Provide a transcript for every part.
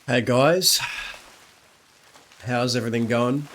Hey guys, how's everything going?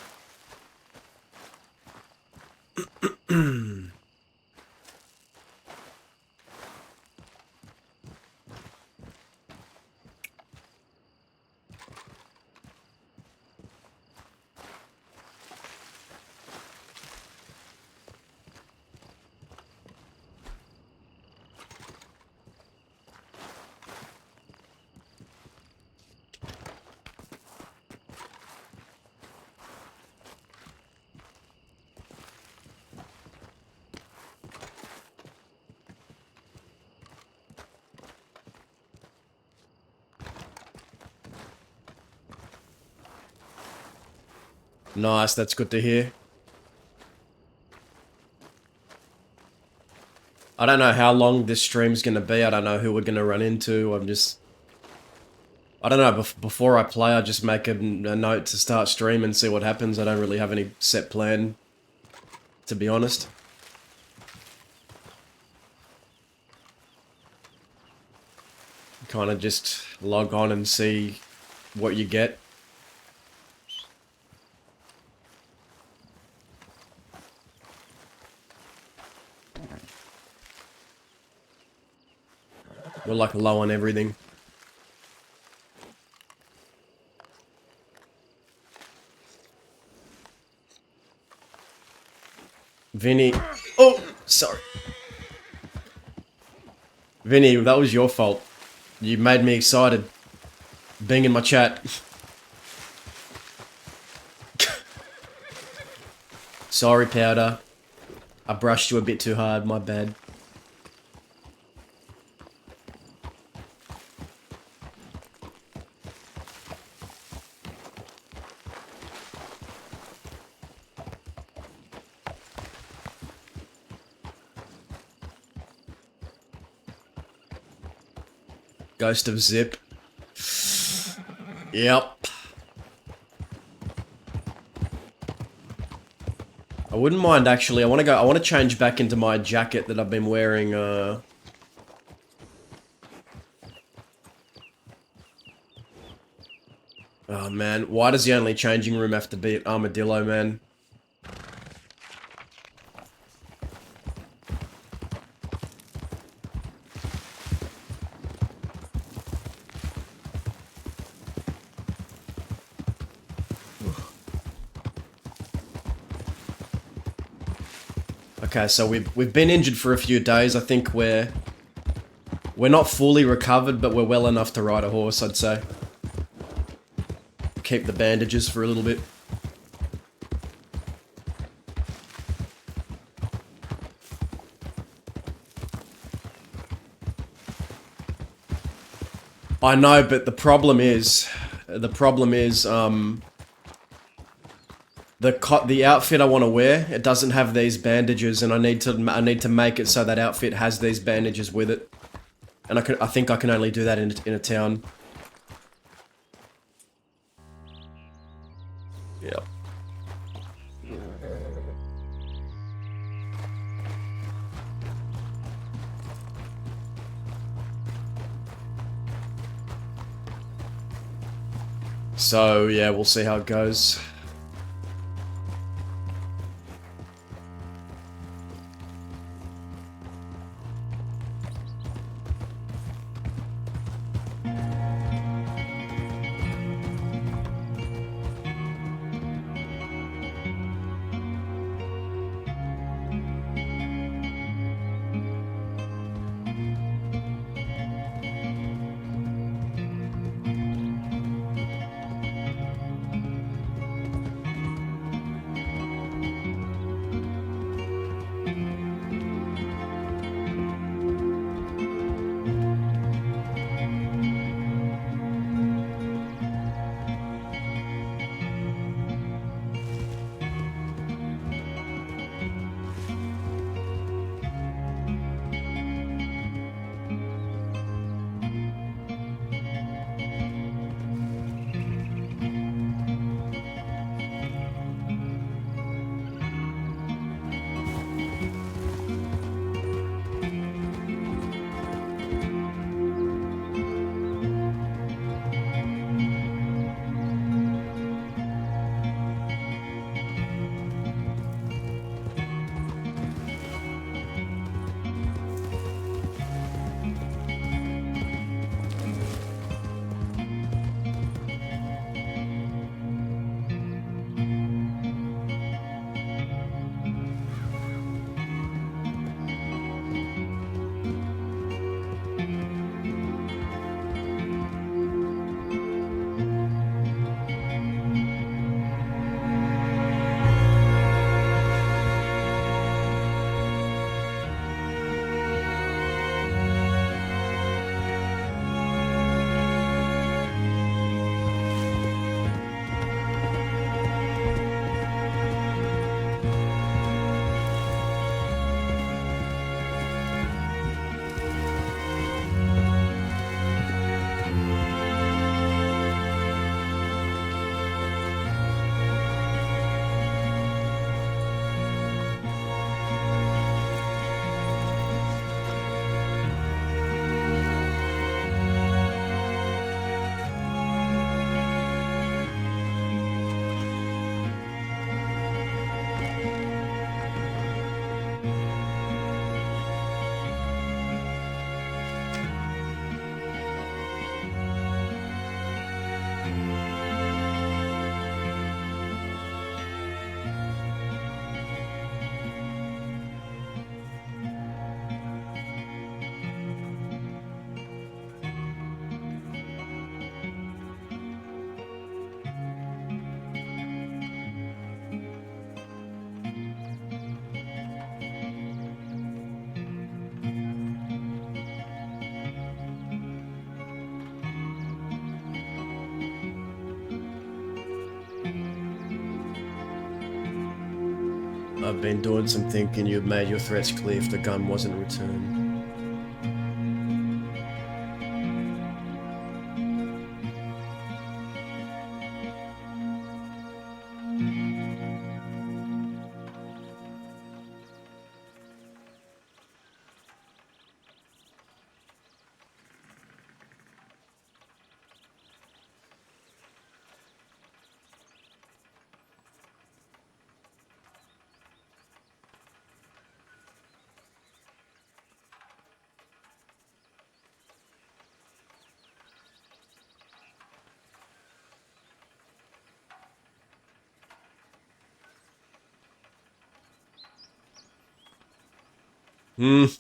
Nice, that's good to hear. I don't know how long this stream's gonna be. I don't know who we're gonna run into. I don't know, before I play, I just make a note to start stream and see what happens. I don't really have any set plan, to be honest. Kind of just log on and see what you get. We're like low on everything. Vinny. Oh, sorry. Vinny, that was your fault. You made me excited. Being in my chat. Sorry, Powder. I brushed you a bit too hard, my bad. Ghost of Zip. Yep. I wouldn't mind actually. I want to change back into my jacket that I've been wearing. Oh man, why does the only changing room have to be at Armadillo, man? Okay, so we've been injured for a few days. I think we're not fully recovered, but we're well enough to ride a horse, I'd say. Keep the bandages for a little bit. I know, but the problem is, the outfit I want to wear, it doesn't have these bandages, and I need to make it so that outfit has these bandages with it, and I think I can only do that in a town. Yep. So yeah, we'll see how it goes. I've been doing some thinking. You've made your threats clear if the gun wasn't returned.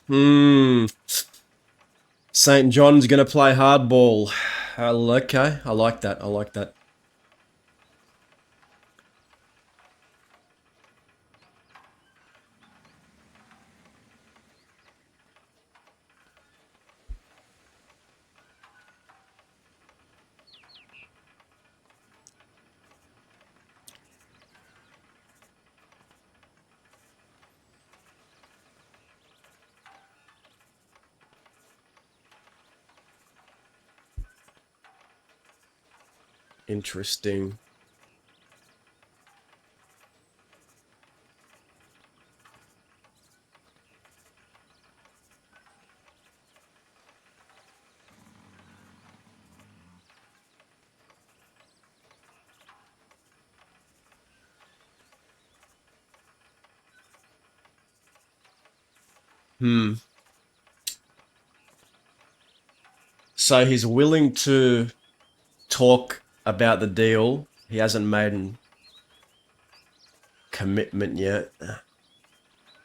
Hmm. St. John's gonna play hardball. Okay, I like that. I like that. Interesting. Hmm. So he's willing to talk about the deal. He hasn't made a commitment yet.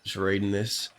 Just reading this.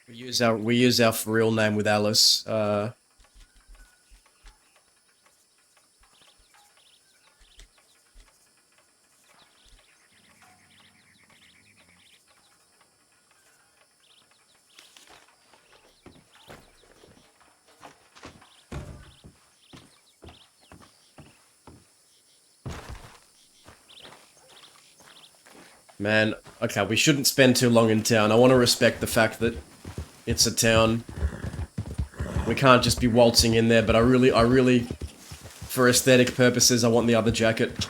We use our real name with Alice. Man, okay, we shouldn't spend too long in town. I want to respect the fact that it's a town. We can't just be waltzing in there, but I really, for aesthetic purposes, I want the other jacket.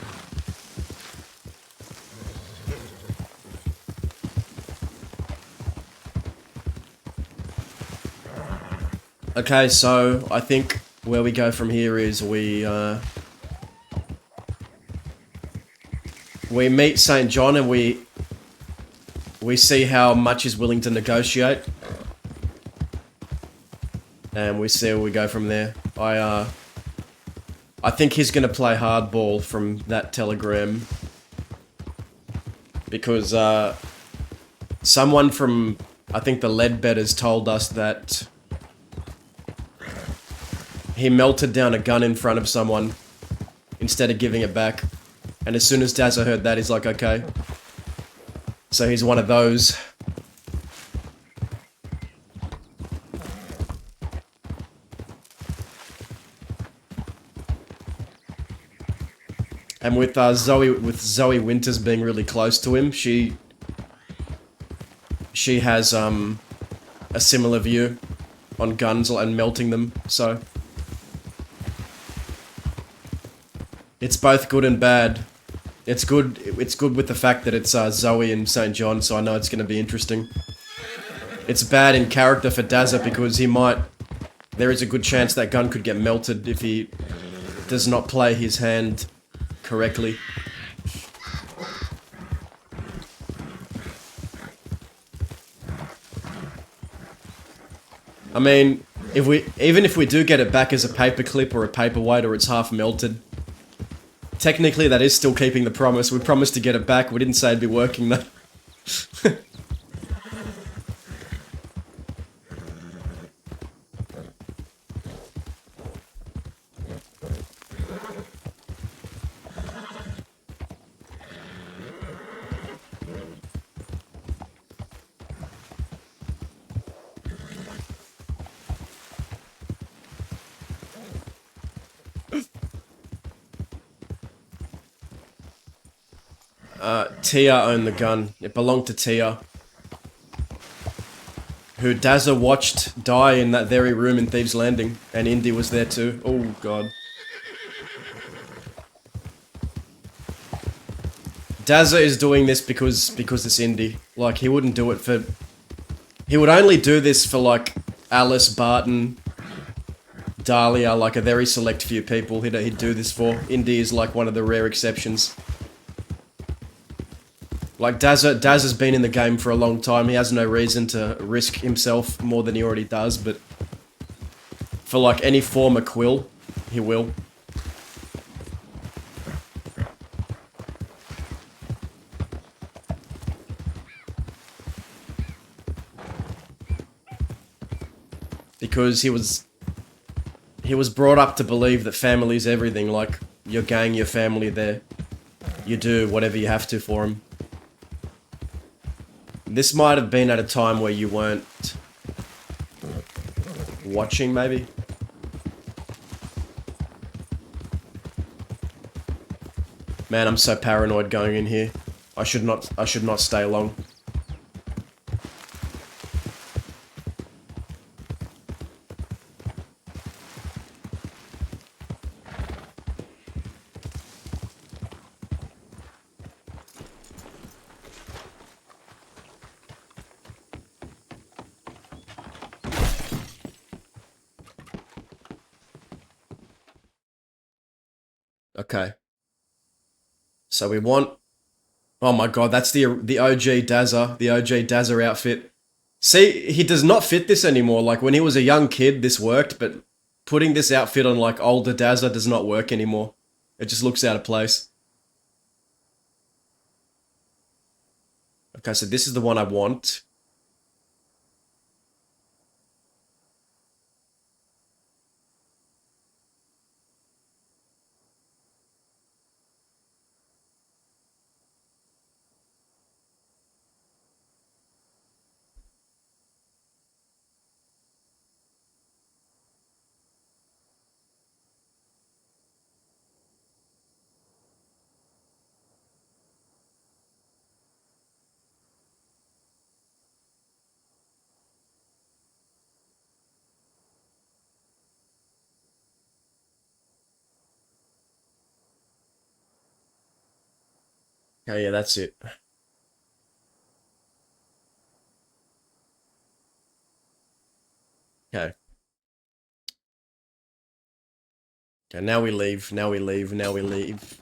Okay, so I think where we go from here is we meet St. John and we see how much he's willing to negotiate, and we see where we go from there. I think he's gonna play hardball from that telegram because someone from I think the Leadbetters told us that he melted down a gun in front of someone instead of giving it back. And as soon as Dazza heard that, he's like, okay. So he's one of those. And with Zoe Winters being really close to him, she has a similar view on guns and melting them. So it's both good and bad. It's good with the fact that it's Zoe and St. John, so I know it's going to be interesting. It's bad in character for Dazza because there is a good chance that gun could get melted if he does not play his hand correctly. I mean, even if we do get it back as a paperclip or a paperweight or it's half melted, technically that is still keeping the promise. We promised to get it back. We didn't say it'd be working though. Tia owned the gun. It belonged to Tia, who Dazza watched die in that very room in Thieves Landing, and Indy was there too. Oh god. Dazza is doing this because it's Indy. Like, he wouldn't do it for... He would only do this for, like, Alice, Barton, Dahlia, like a very select few people he'd do this for. Indy is, like, one of the rare exceptions. Like, Dazza's been in the game for a long time. He has no reason to risk himself more than he already does, but for, like, any form of quill, he will. Because he was brought up to believe that family's everything. Like, your gang, your family, there. You do whatever you have to for them. This might have been at a time where you weren't watching, maybe? Man, I'm so paranoid going in here. I should not stay long. Okay. So we want... Oh my god, that's the OG Dazza, the OG Dazza outfit. See, he does not fit this anymore. Like, when he was a young kid, this worked, but putting this outfit on, like, older Dazza does not work anymore. It just looks out of place. Okay, so this is the one I want. Oh yeah, that's it. Okay. Okay, now we leave, now we leave, now we leave.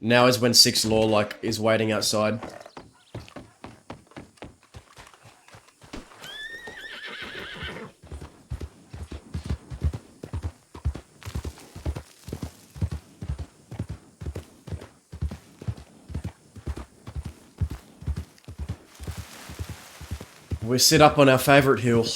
Now is when 6 Law, like, is waiting outside. We sit up on our favourite hill.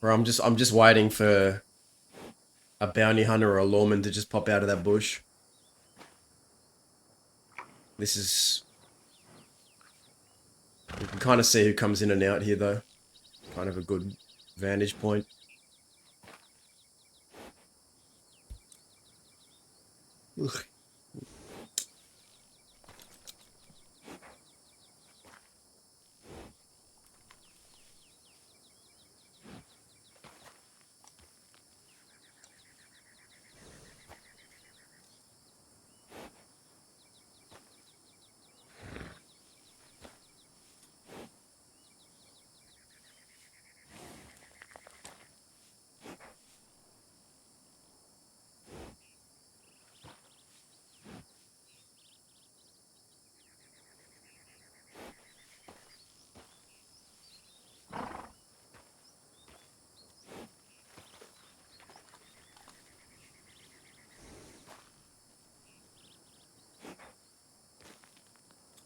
Bro, I'm just waiting for a bounty hunter or a lawman to just pop out of that bush. This is... You can kind of see who comes in and out here, though. Kind of a good vantage point. Ugh.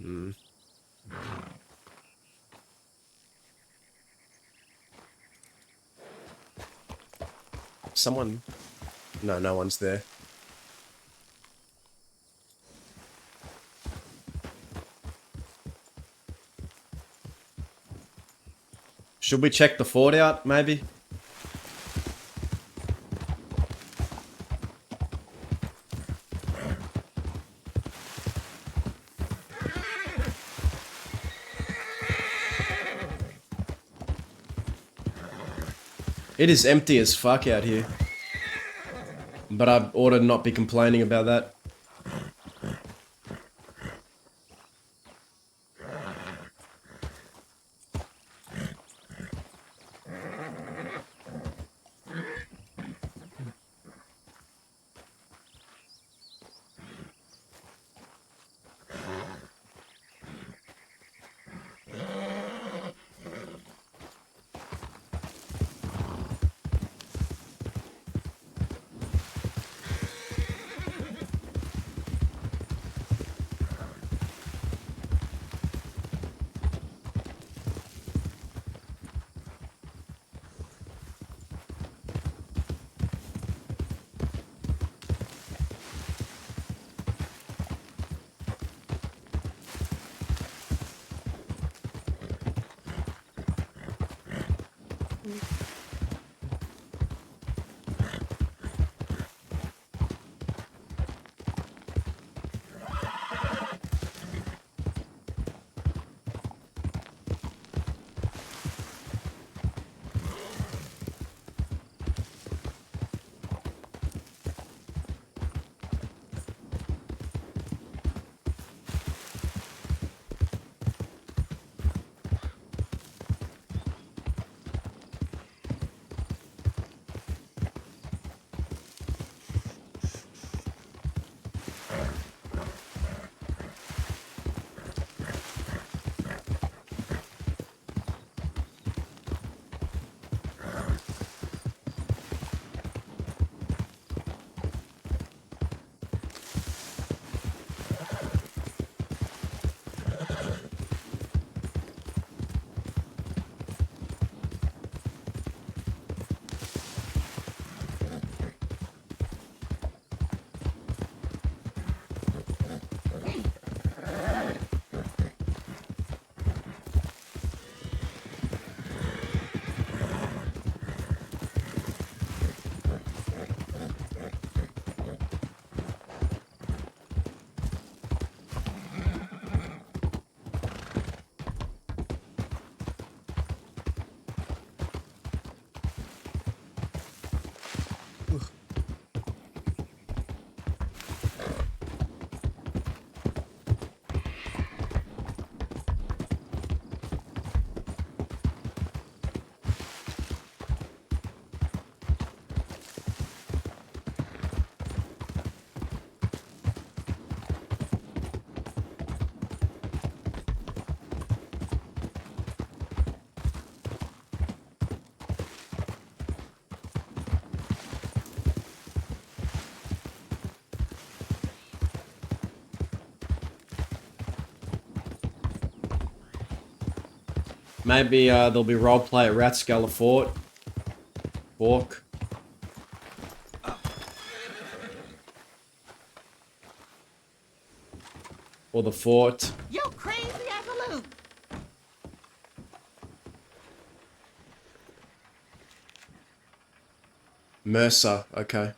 Hmm. Someone... No, no one's there. Should we check the fort out, maybe? It is empty as fuck out here. But I ought to not be complaining about that. Maybe there'll be roleplay at Rathskeller Fort. Fork. Or the fort. You crazy as a loon. Mercer, okay.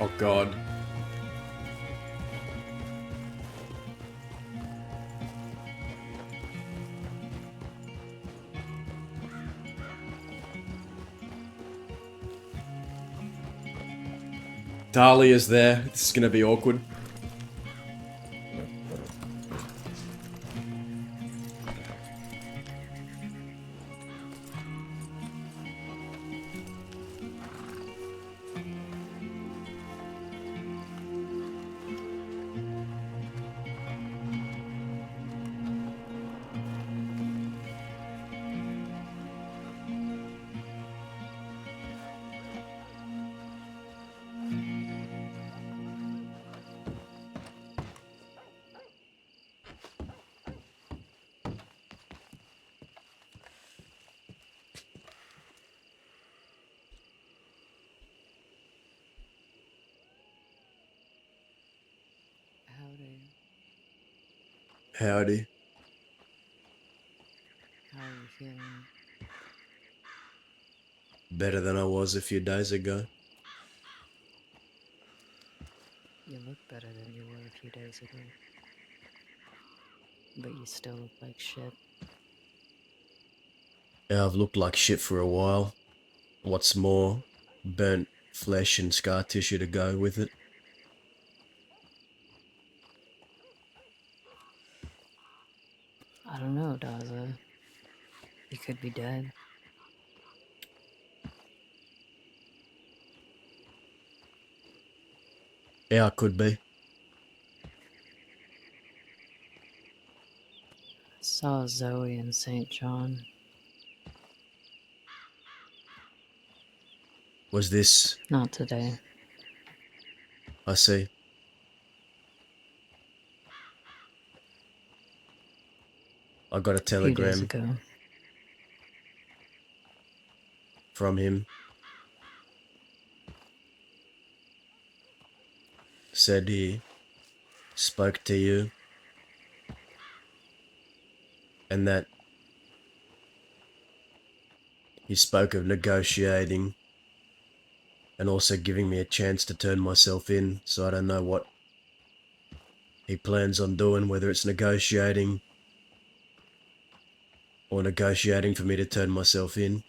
Oh god. Dahlia's there. This is gonna be awkward. Howdy. Howdy. How are you feeling? Better than I was a few days ago. You look better than you were a few days ago. But you still look like shit. Yeah, I've looked like shit for a while. What's more, burnt flesh and scar tissue to go with it. I don't know, Daza. You could be dead. Yeah, I could be. Saw Zoe in St. John. Was this... Not today. I see. I got a A few days telegram ago. from him. Said he spoke to you. And that he spoke of negotiating and also giving me a chance to turn myself in, so I don't know what he plans on doing, whether it's negotiating or negotiating for me to turn myself in.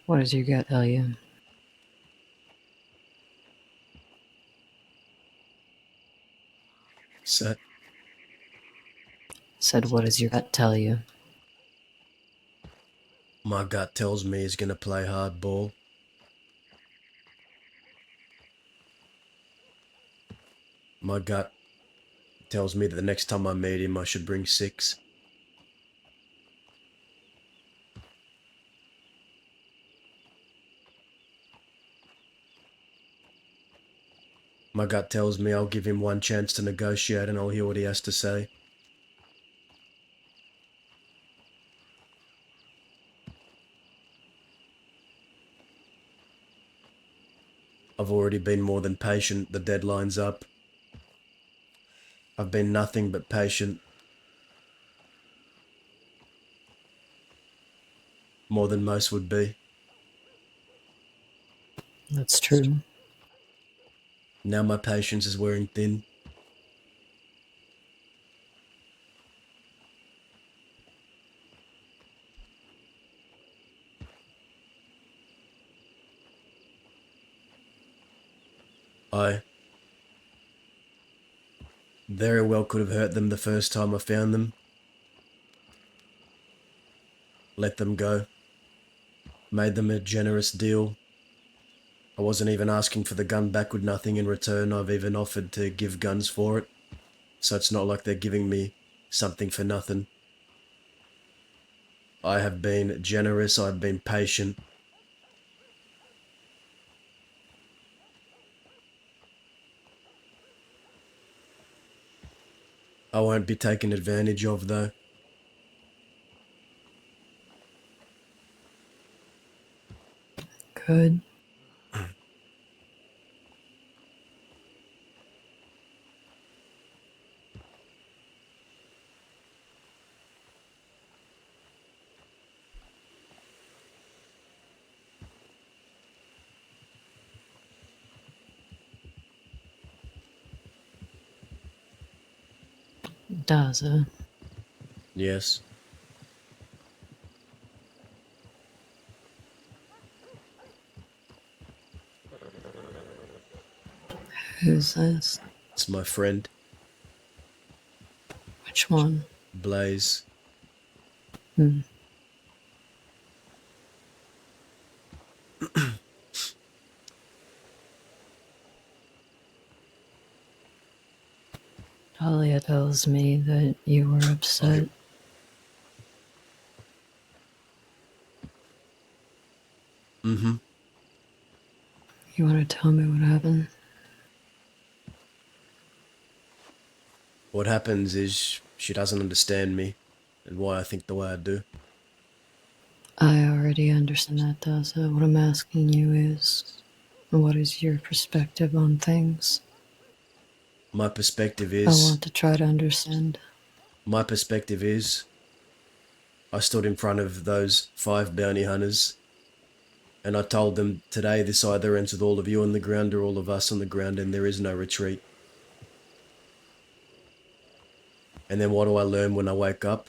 What does your gut tell you? So, Said, what does your gut tell you? my gut tells me he's gonna play hardball. My gut tells me that the next time I meet him, I should bring 6. My gut tells me I'll give him one chance to negotiate and I'll hear what he has to say. I've already been more than patient. The deadline's up. I've been nothing but patient. More than most would be. That's true. Now my patience is wearing thin. I very well could have hurt them the first time I found them. Let them go. Made them a generous deal. I wasn't even asking for the gun back with nothing in return. I've even offered to give guns for it. So it's not like they're giving me something for nothing. I have been generous. I've been patient. I won't be taken advantage of though. Good. Daza. Yes. Who's this? It's my friend, Which one? Blaze. Talia tells me that you were upset. Mm-hmm. You want to tell me what happened? What happens is she doesn't understand me and why I think the way I do. I already understand that, Daza. What I'm asking you is, what is your perspective on things? My perspective I is want to try to understand. My perspective is, I stood in front of those 5 bounty hunters and I told them, today this either ends with all of you on the ground or all of us on the ground, and there is no retreat. And then what do I learn when I wake up?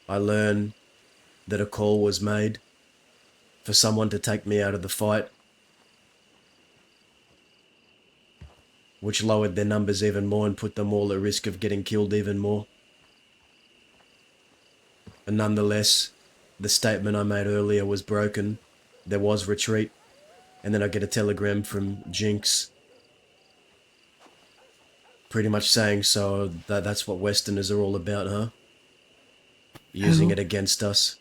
I learn that a call was made for someone to take me out of the fight, which lowered their numbers even more and put them all at risk of getting killed even more. And nonetheless, the statement I made earlier was broken. There was retreat. And then I get a telegram from Jinx pretty much saying, so that's what Westerners are all about, huh? Using Who? it against us.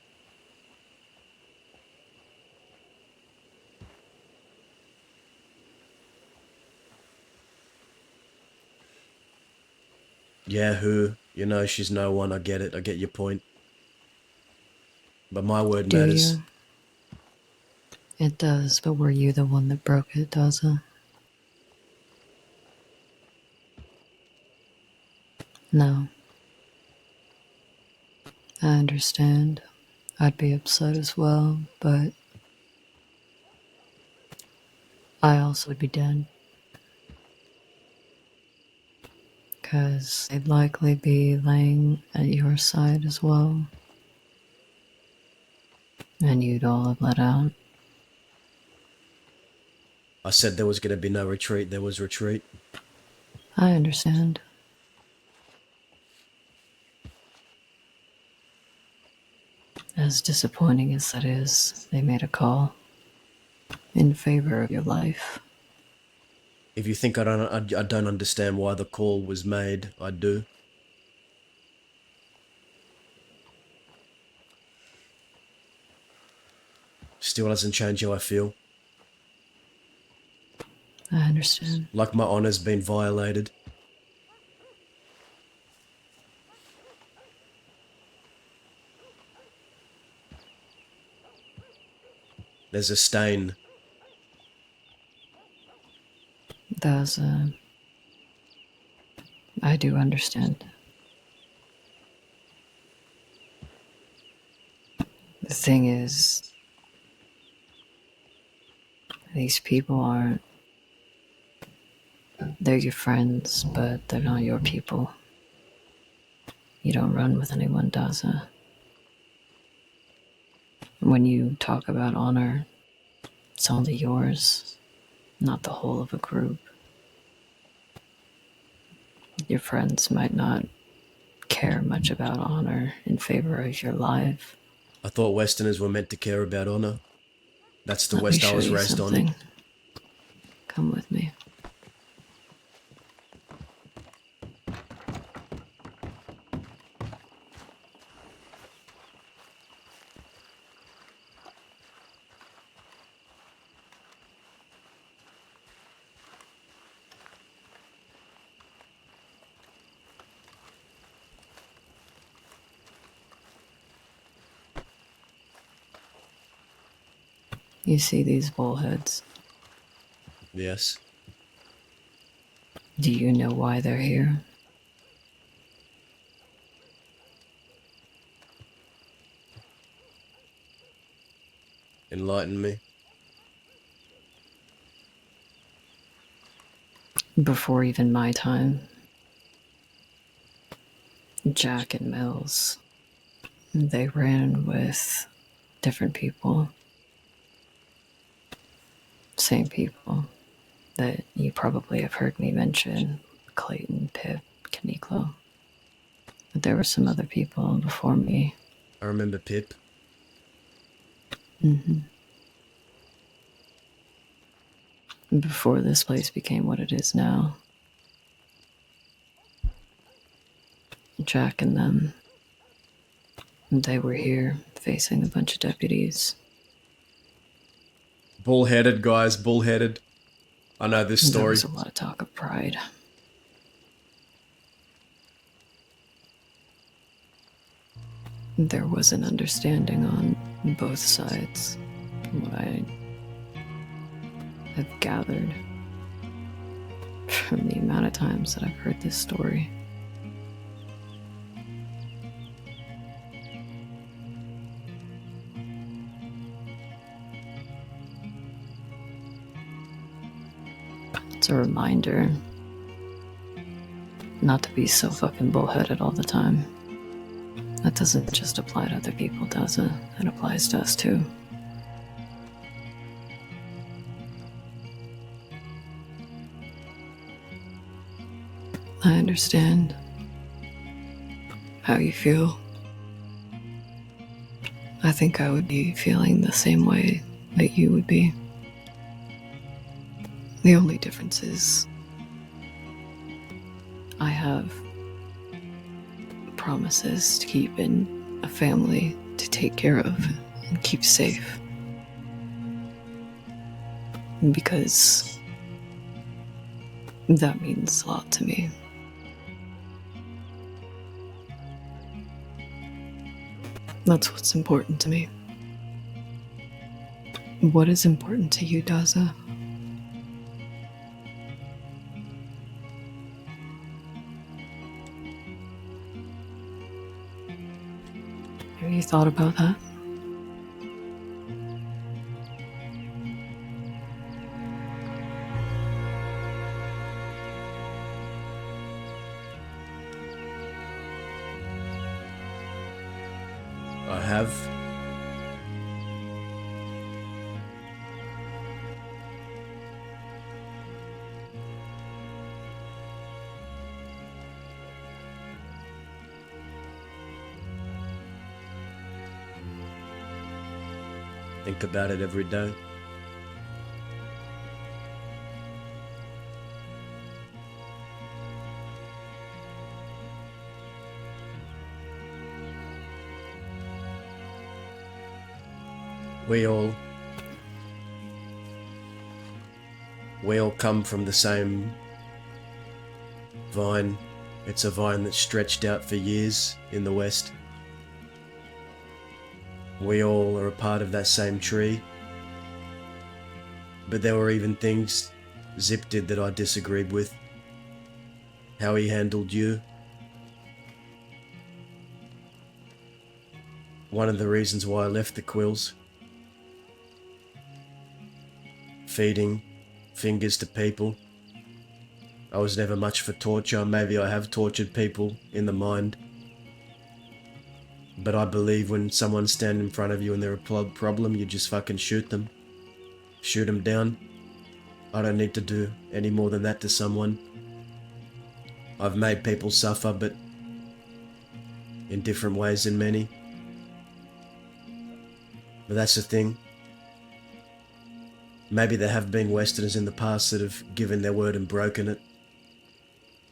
Yeah, who? You know, she's no one. I get it. I get your point. But my word Do matters. you? It does, but were you the one that broke it, Daza? No. I understand. I'd be upset as well, but I also would be dead. Because they'd likely be laying at your side as well. And you'd all have let out. I said there was going to be no retreat. There was retreat. I understand. As disappointing as that is, they made a call in favor of your life. If you think I don't understand why the call was made, I do. Still doesn't change how I feel. I understand. Like my honor's been violated. There's a stain. Daza, I do understand. The thing is, these people aren't. They're your friends, but they're not your people. You don't run with anyone, Daza. When you talk about honor, it's only yours, not the whole of a group. Your friends might not care much about honor in favor of your life. I thought Westerners were meant to care about honor. That's the Let me West I show was you raised on. something. Come with me. You see these bullheads? Yes. Do you know why they're here? Enlighten me. Before even my time, Jack and Mills, they ran with different people. Same people that you probably have heard me mention: Clayton, Pip, Kaniklo. But there were some other people before me. I remember Pip. Before this place became what it is now. Jack and them, they were here facing a bunch of deputies. Bullheaded, guys, bullheaded. I know this There story. was a lot of talk of pride. There was an understanding on both sides, from what I have gathered. from the amount of times that I've heard this story. It's a reminder not to be so fucking bullheaded all the time. That doesn't just apply to other people, does it? It applies to us too. I understand how you feel. I think I would be feeling the same way that you would be. The only difference is I have promises to keep and a family to take care of and keep safe. Because that means a lot to me. That's what's important to me. What is important to you, Daza? Have you thought about that? I have. Think about it every day. We all come from the same vine. It's a vine that stretched out for years in the West. We all are a part of that same tree. But there were even things Zip did that I disagreed with. How he handled you. One of the reasons why I left the Quills. Feeding fingers to people. I was never much for torture. Maybe I have tortured people in the mind. But I believe when someone's standing in front of you and they're a problem, you just fucking shoot them. Shoot them down. I don't need to do any more than that to someone. I've made people suffer, but in different ways than many. But that's the thing. Maybe there have been Westerners in the past that have given their word and broken it.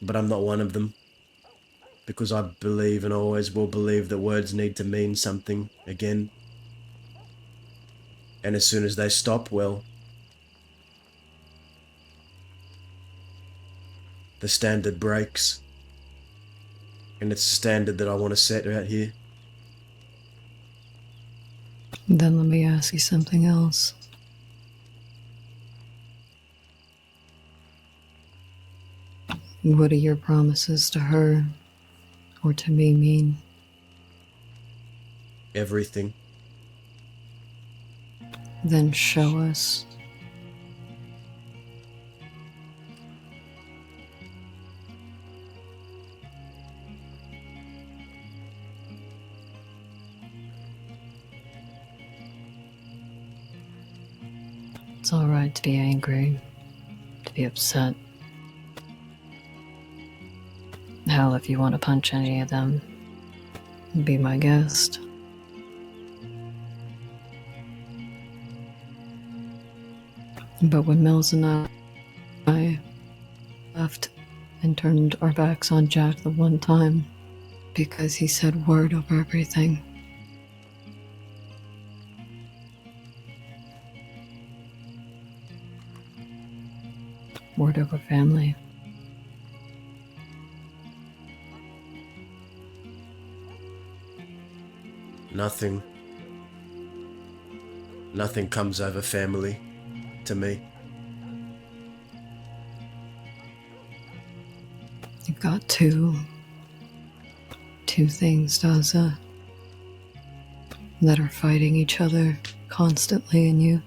But I'm not one of them. Because I believe and always will believe that words need to mean something again. And as soon as they stop, well, the standard breaks. And it's a standard that I want to set out here. Then let me ask you something else. What do your promises to her or to me mean? Everything. Then show us. It's all right to be angry, to be upset. Hell, if you want to punch any of them, be my guest. But when Mills and I left and turned our backs on Jack the one time because he said word over everything, word over family. Nothing comes over family to me. You've got two things, Daza, that are fighting each other constantly in you.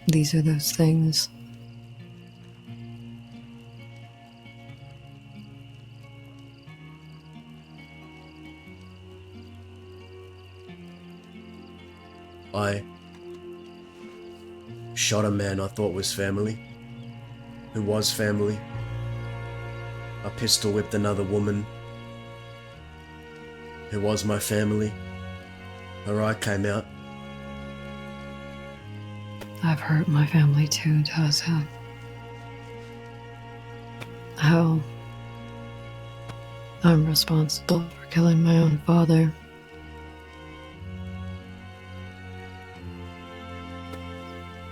These are those things. I shot a man I thought was family, who was family. I pistol whipped another woman, who was my family. Her eye came out. I've hurt my family too, Daza. How I'm responsible for killing my own father.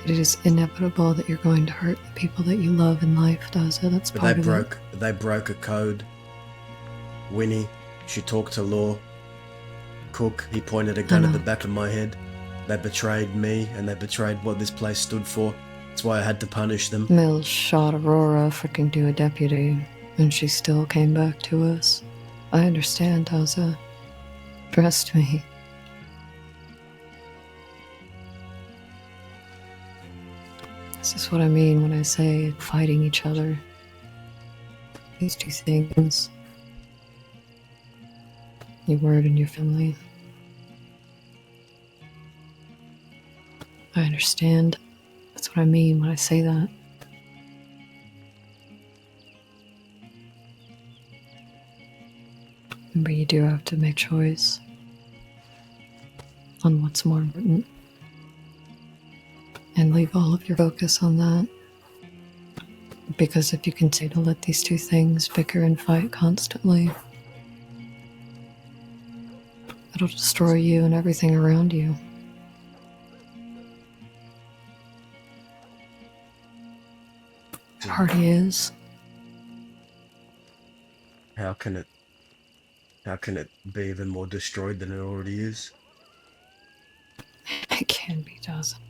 It is inevitable that you're going to hurt the people that you love in life, Daza. That's But part of it. they broke a code. Winnie, she talked to Law. Cook, he pointed a gun at the back of my head. They betrayed me, and they betrayed what this place stood for. That's why I had to punish them. Mills shot Aurora freaking to a deputy, and she still came back to us. I understand, Daza. Trust me. This is what I mean when I say fighting each other. These two things. Your word and your family. I understand. That's what I mean when I say that. But you do have to make choice on what's more important. And leave all of your focus on that. Because if you continue to let these two things bicker and fight constantly, it'll destroy you and everything around you. It already is. How can it be even more destroyed than it already is? It can be, doesn't it?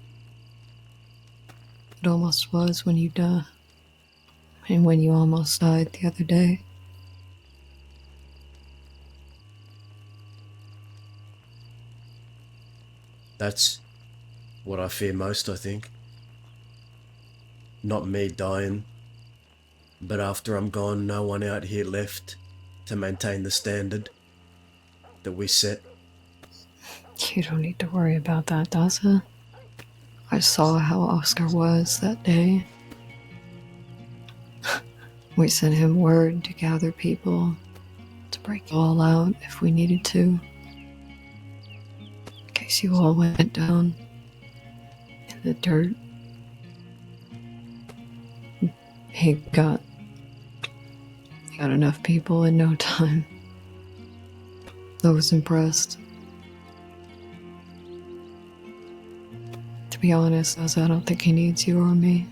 It almost was when you died. And when you almost died the other day. That's what I fear most, I think. Not me dying, but after I'm gone, no one out here left to maintain the standard that we set. You don't need to worry about that, Daza. I saw how Oscar was that day. We sent him word to gather people, to break it all out if we needed to. In case you all went down in the dirt. He got enough people in no time. I was impressed. To be honest, as I don't think he needs you or me.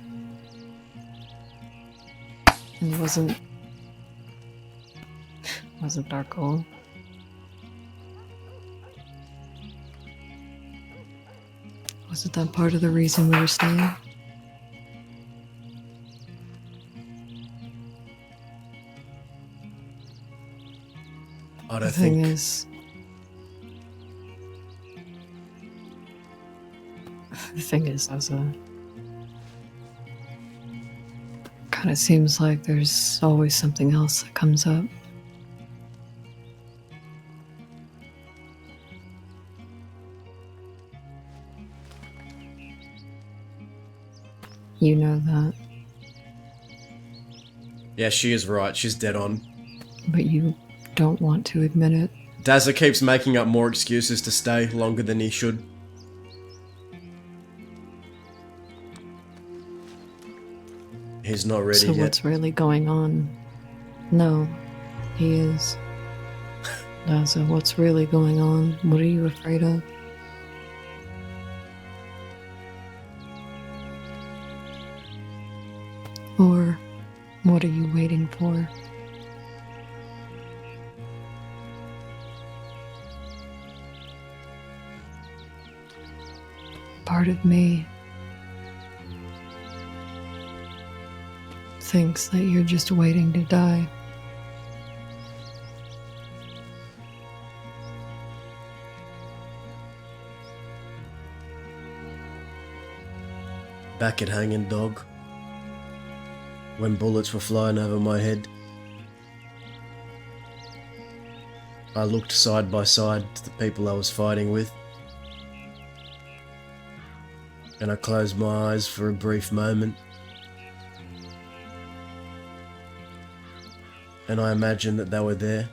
And it wasn't our goal. Wasn't that part of the reason we were staying? The thing is, Ozza, kind of seems like there's always something else that comes up. You know that. Yeah, she is right. She's dead on. But you don't want to admit it. Dazza keeps making up more excuses to stay longer than he should. He's not ready yet. So what's really going on? No, he is. Dazza, what's really going on? What are you afraid of? Or what are you waiting for? Part of me thinks that you're just waiting to die. Back at Hanging Dog, when bullets were flying over my head, I looked side by side to the people I was fighting with, and I closed my eyes for a brief moment, and I imagined that they were there.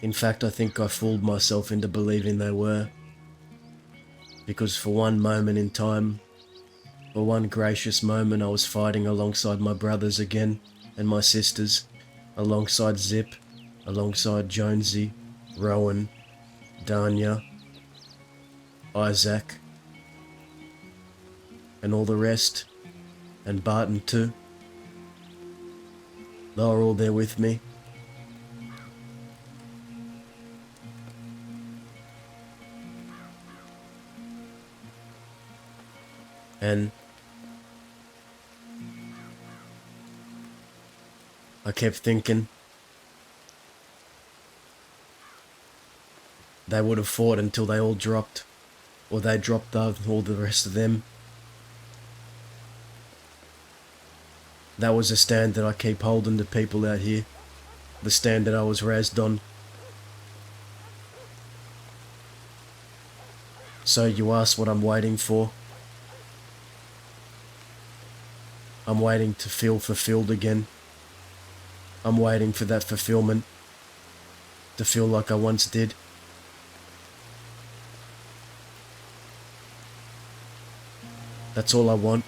In fact, I think I fooled myself into believing they were, because for one moment in time, for one gracious moment, I was fighting alongside my brothers again, and my sisters, alongside Zip, alongside Jonesy, Rowan, Danya, Isaac, and all the rest, and Barton too. They were all there with me. And I kept thinking they would have fought until they all dropped, or they dropped all the rest of them. That was a stand that I keep holding to people out here, the stand that I was raised on. So you ask what I'm waiting for? I'm waiting to feel fulfilled again. I'm waiting for that fulfillment, to feel like I once did. That's all I want.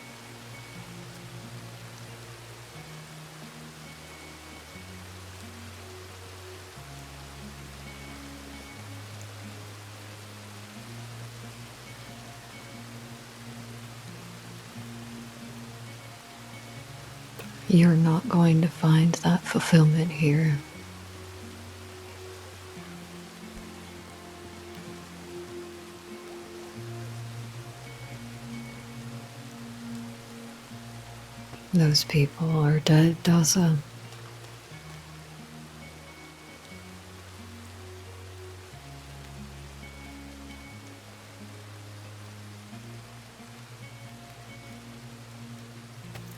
You're not going to find that fulfillment here. Those people are dead, Daza.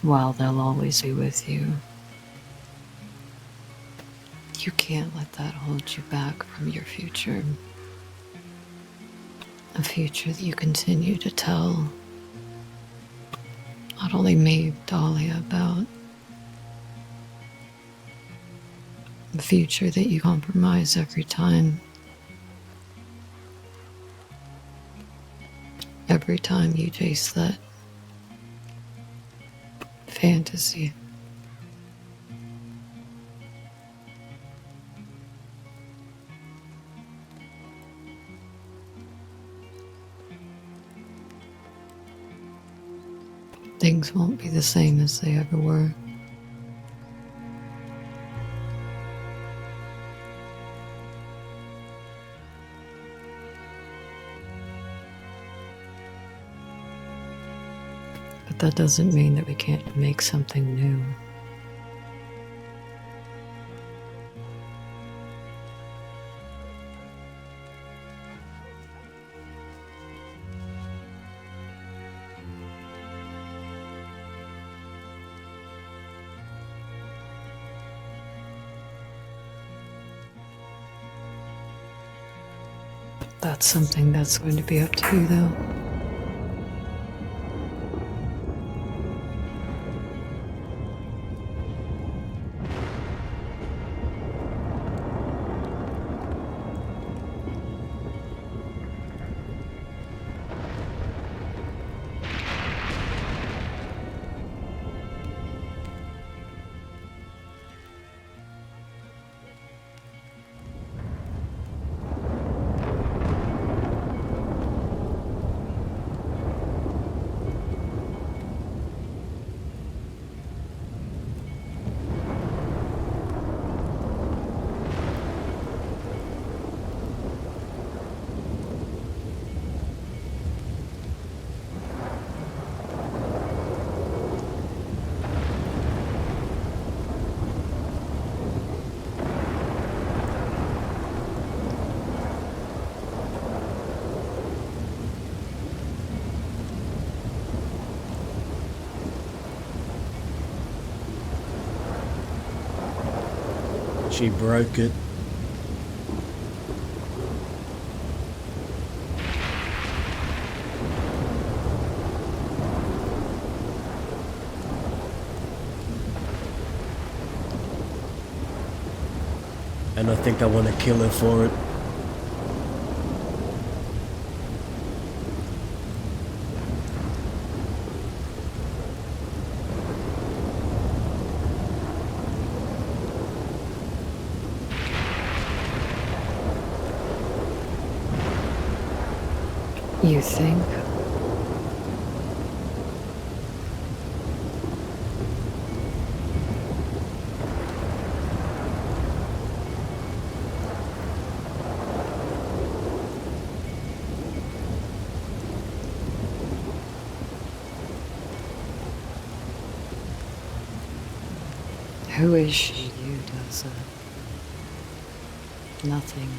While they'll always be with you, you can't let that hold you back from your future. A future that you continue to tell not only me, Dahlia, about. A future that you compromise every time. Every time you chase that fantasy. Things won't be the same as they ever were. But that doesn't mean that we can't make something new. That's something that's going to be up to you, though. She broke it. And I think I want to kill her for it. You think? Who is she? You does nothing.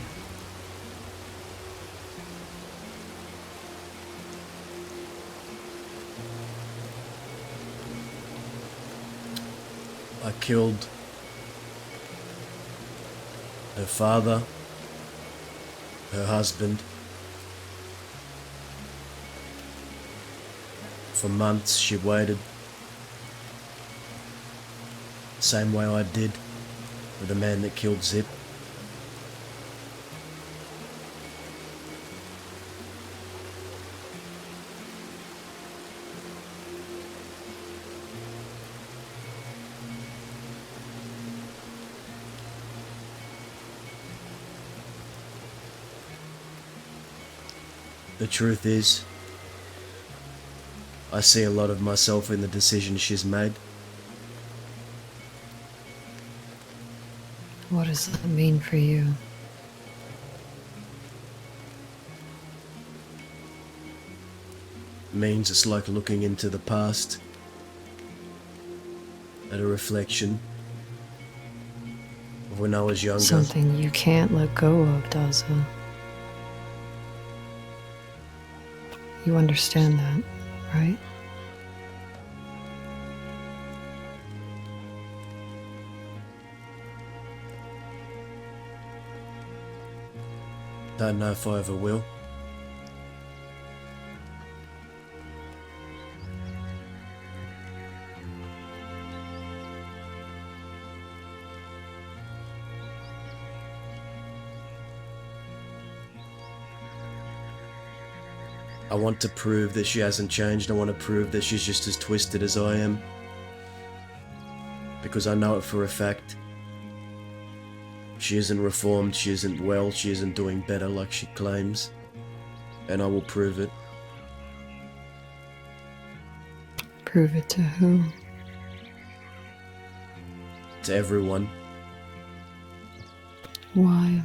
I killed her father, her husband. For months she waited. The same way I did with the man that killed Zip. The truth is, I see a lot of myself in the decision she's made. What does that mean for you? It means it's like looking into the past at a reflection of when I was younger. Something you can't let go of, does it? You understand that, right? Don't know if I ever will. I want to prove that she hasn't changed. I want to prove that she's just as twisted as I am. Because I know it for a fact. She isn't reformed, she isn't well, she isn't doing better like she claims. And I will prove it. Prove it to who? To everyone. Why?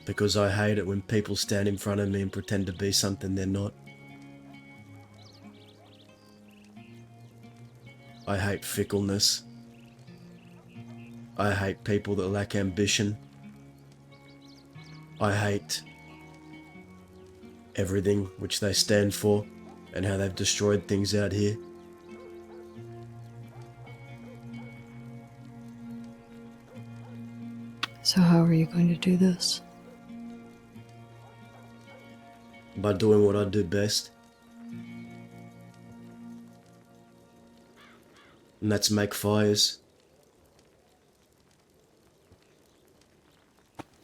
Because I hate it when people stand in front of me and pretend to be something they're not. I hate fickleness. I hate people that lack ambition. I hate everything which they stand for and how they've destroyed things out here. So how are you going to do this? By doing what I do best. And that's make fires.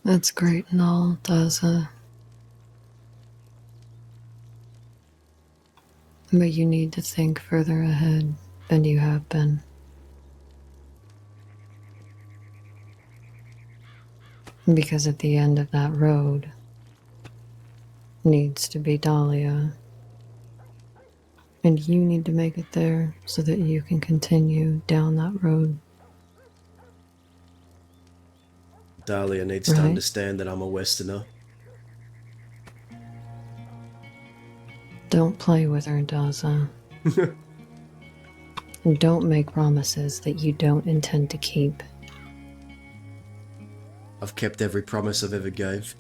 That's great and all, Daza. But you need to think further ahead than you have been. Because at the end of that road needs to be Dahlia. And you need to make it there so that you can continue down that road. Dahlia needs to understand that I'm a Westerner. Don't play with her, Daza. And don't make promises that you don't intend to keep. I've kept every promise I've ever gave.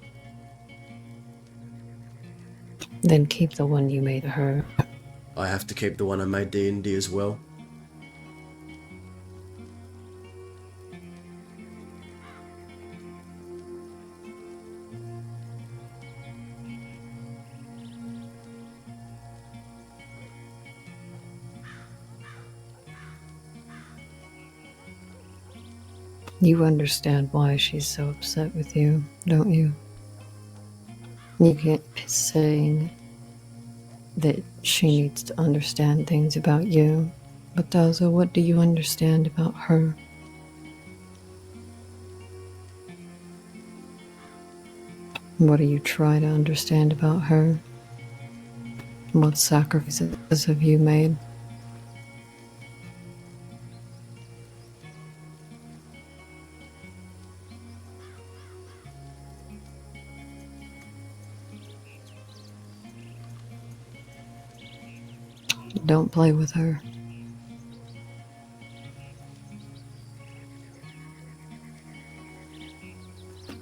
Then keep the one you made her. I have to keep the one I made D&D as well. You understand why she's so upset with you, don't you? You keep saying that she needs to understand things about you, but Daza, what do you understand about her? What do you try to understand about her? What sacrifices have you made? Don't play with her.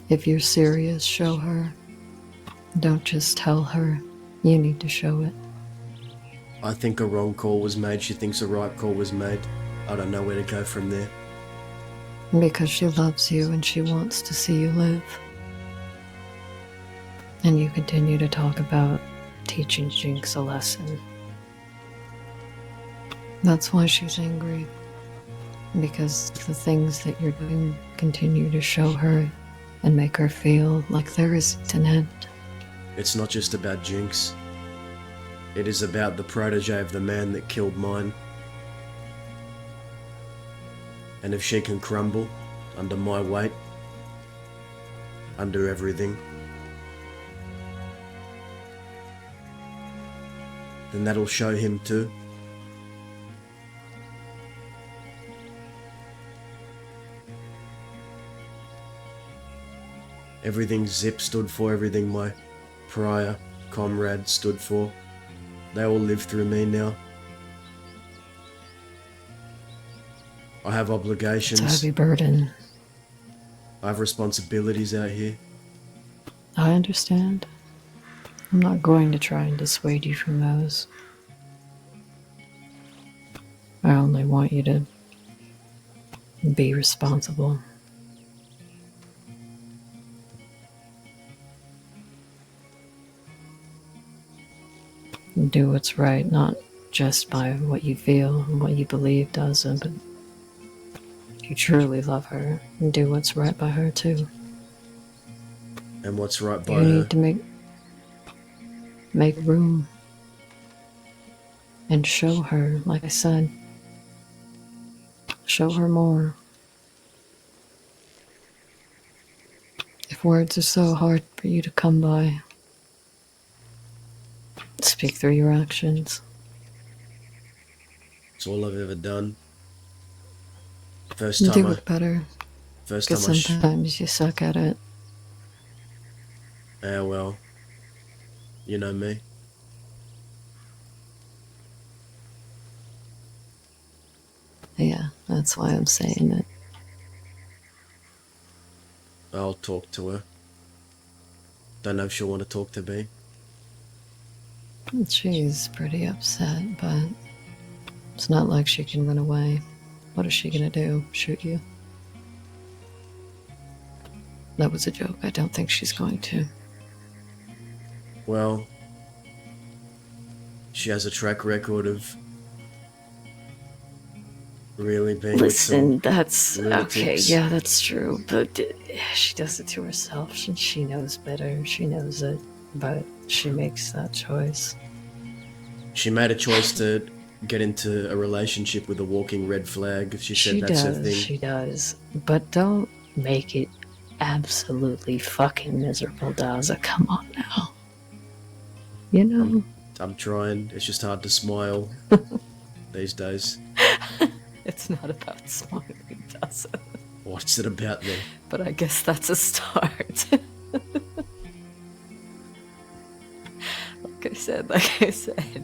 If you're serious, show her. Don't just tell her. You need to show it. I think a wrong call was made. She thinks a right call was made. I don't know where to go from there. Because she loves you and she wants to see you live. And you continue to talk about teaching Jinx a lesson. That's why she's angry. Because the things that you're doing continue to show her and make her feel like there isn't an end. It's not just about Jinx. It is about the protege of the man that killed mine. And if she can crumble under my weight, under everything, then that'll show him too. Everything Zip stood for, everything my prior comrade stood for, they all live through me now. I have obligations. It's a heavy burden. I have responsibilities out here. I understand. I'm not going to try and dissuade you from those. I only want you to be responsible. Do what's right, not just by what you feel and what you believe does it, but if you truly love her, do what's right by her too. And what's right by You her? need to make room and show her, like I said. Show her more. If words are so hard for you to come by, speak through your actions. It's all I've ever done. Do it better. First time Because sometimes you suck at it. Yeah, well, you know me. Yeah, that's why I'm saying it. I'll talk to her. Don't know if she'll want to talk to me. She's pretty upset, but it's not like she can run away. What is she gonna do? Shoot you? That was a joke. I don't think she's going to. Well, she has a track record of really being Listen, with some that's lunatics. okay. Yeah, that's true. But she does it to herself. She knows better. She knows it. But she makes that choice. She made a choice to get into a relationship with a walking red flag. She said that's her thing. She does. But don't make it absolutely fucking miserable, Daza. Come on now. You know? I'm trying. It's just hard to smile these days. It's not about smiling, Daza. What's it about then? But I guess that's a start. Like I said.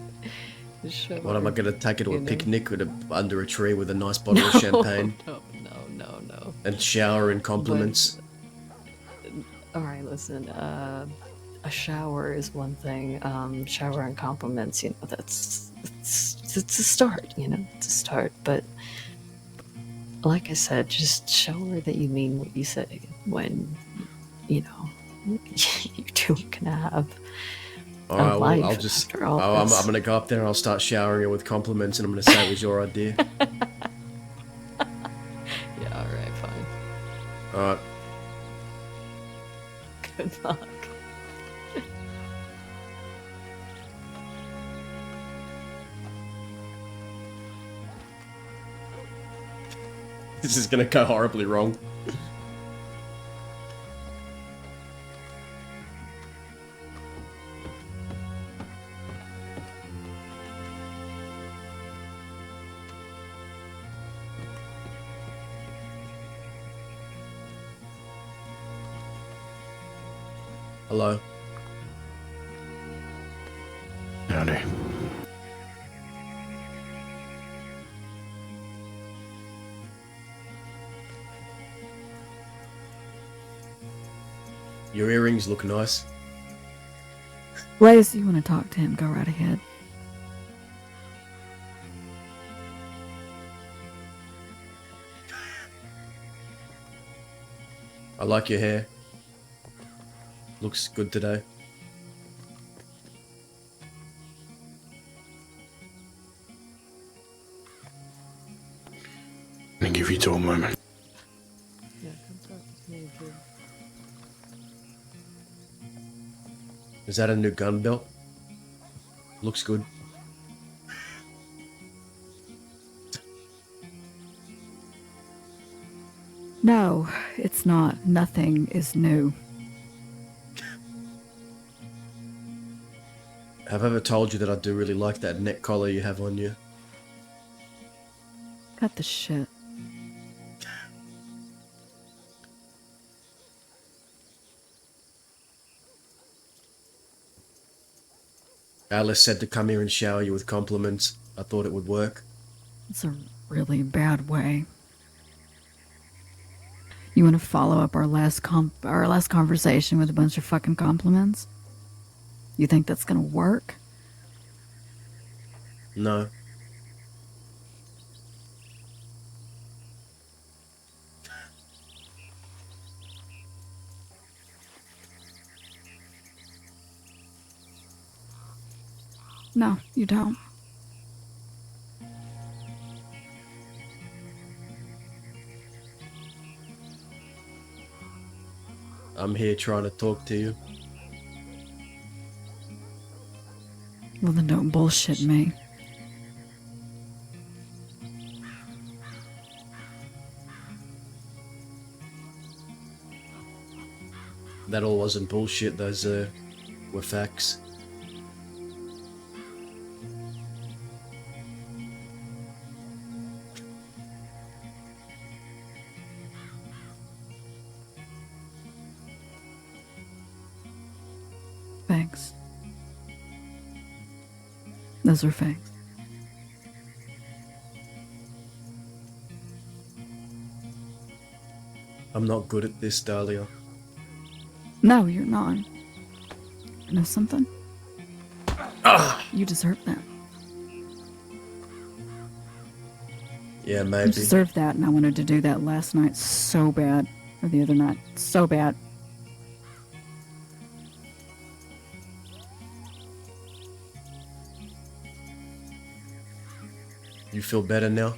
Sure. What, am I going to take her to a know. picnic under a tree with a nice bottle of champagne? No. And shower in compliments? Alright, listen, a shower is one thing. Shower and compliments, it's a start. It's a start. But like I said, just show her that you mean what you say when you two are gonna have All a right, well, life I'll just. after all I'm this. gonna go up there and I'll start showering her with compliments, and I'm gonna say it was your idea. Yeah, all right, fine. All right. Good luck. This is gonna go horribly wrong. Hello. Howdy. Your earrings look nice. Blaze, you want to talk to him? Go right ahead. I like your hair. Looks good today. I'll give you two a moment. Yeah, come talk to me, too. Is that a new gun belt? Looks good. No, it's not. Nothing is new. Have I ever told you that I do really like that neck collar you have on you? Cut the shit. Alice said to come here and shower you with compliments. I thought it would work. It's a really bad way. You want to follow up our last conversation with a bunch of fucking compliments? You think that's gonna work? No. No, you don't. I'm here trying to talk to you. Well, then don't bullshit me. That all wasn't bullshit, those were facts. Thanks. Those are facts. I'm not good at this, Dahlia. No, you're not. You know something? You deserve that. Yeah, You maybe. deserve that, and I wanted to do that last night so bad. Or the other night. So bad. You feel better now?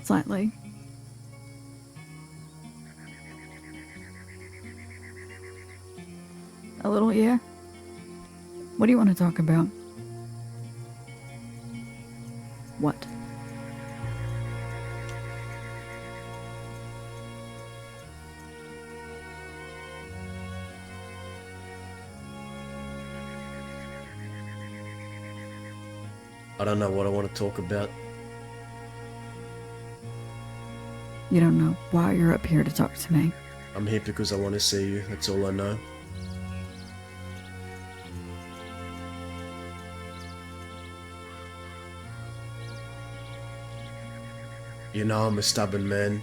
Slightly. A little, yeah. What do you want to talk about? What? I don't know what I want to talk about. You don't know why you're up here to talk to me. I'm here because I want to see you. That's all I know. You know I'm a stubborn man.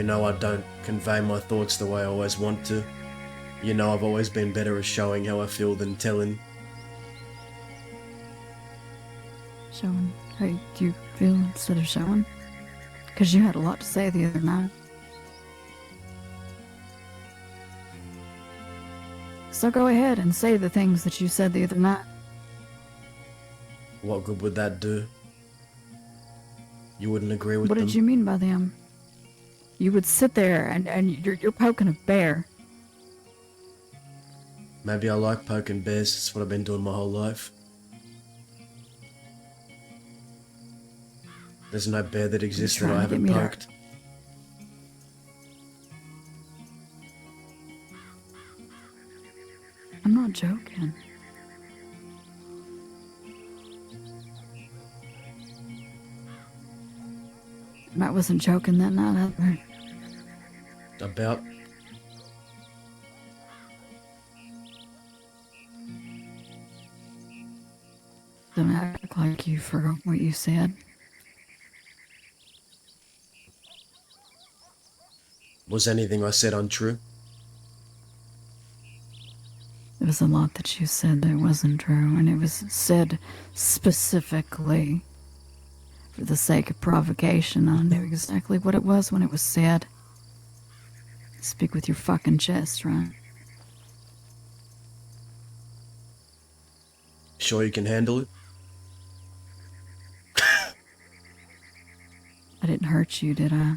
know I don't convey my thoughts the way I always want to. You know I've always been better at showing how I feel than telling. Showing how you feel instead of showing? Because you had a lot to say the other night. So go ahead and say the things that you said the other night. What good would that do? You wouldn't agree with What them? did you mean by them? You would sit there and you're poking a bear. Maybe I like poking bears, it's what I've been doing my whole life. There's no bear that exists that trying I to get haven't me to- poked. I'm not joking. And I wasn't joking that night either. About? Don't act like you forgot what you said. Was anything I said untrue? There was a lot that you said that wasn't true, and it was said specifically for the sake of provocation. I knew exactly what it was when it was said. Speak with your fucking chest, right? Sure you can handle it? I didn't hurt you, did I?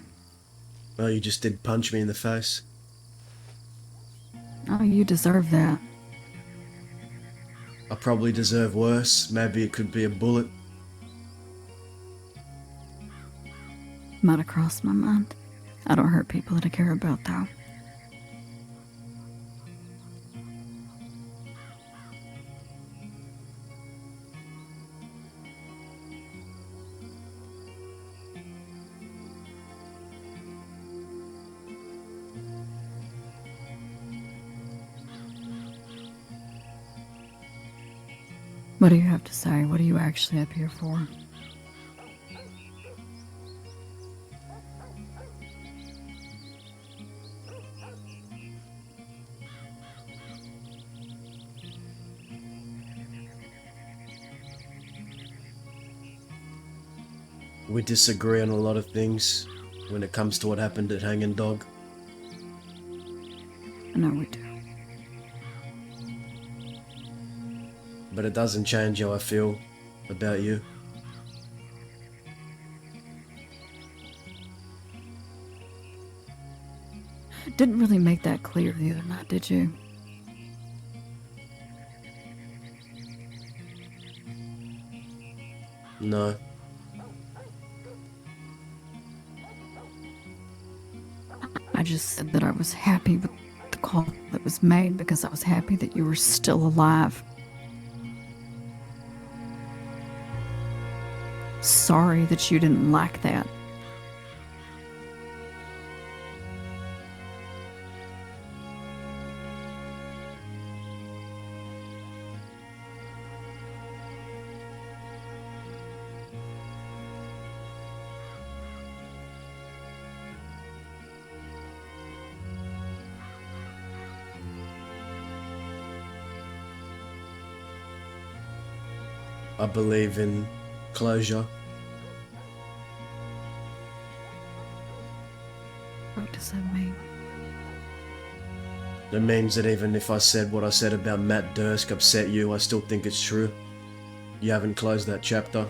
Well, you just did punch me in the face. Oh, you deserve that. I probably deserve worse. Maybe it could be a bullet. Might have crossed my mind. I don't hurt people that I care about, though. What do you have to say? What are you actually up here for? We disagree on a lot of things when it comes to what happened at Hanging Dog. I know we do. But it doesn't change how I feel about you. Didn't really make that clear the other night, did you? No. I just said that I was happy with the call that was made because I was happy that you were still alive. Sorry that you didn't like that. I believe in closure. What does that mean? It means that even if I said what I said about Matt Dursk upset you, I still think it's true. You haven't closed that chapter.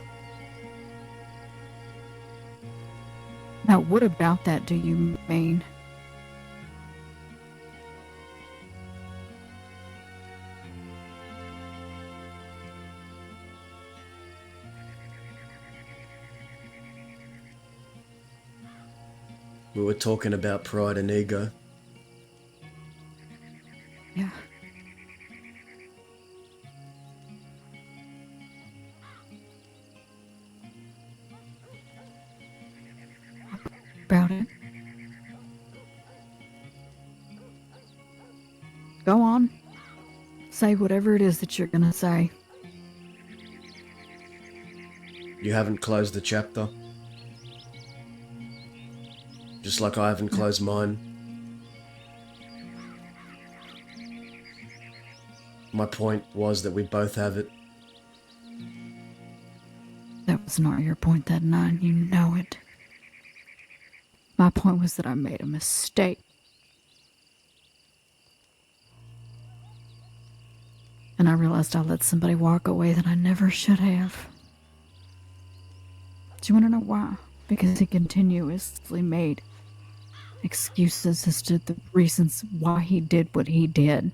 Now, what about that do you mean? We were talking about pride and ego. Yeah. About it. Go on. Say whatever it is that you're gonna say. You haven't closed the chapter. Just like I haven't closed mine. My point was that we both have it. That was not your point that night, you know it. My point was that I made a mistake. And I realized I let somebody walk away that I never should have. Do you want to know why? Because he continuously made excuses as to the reasons why he did what he did.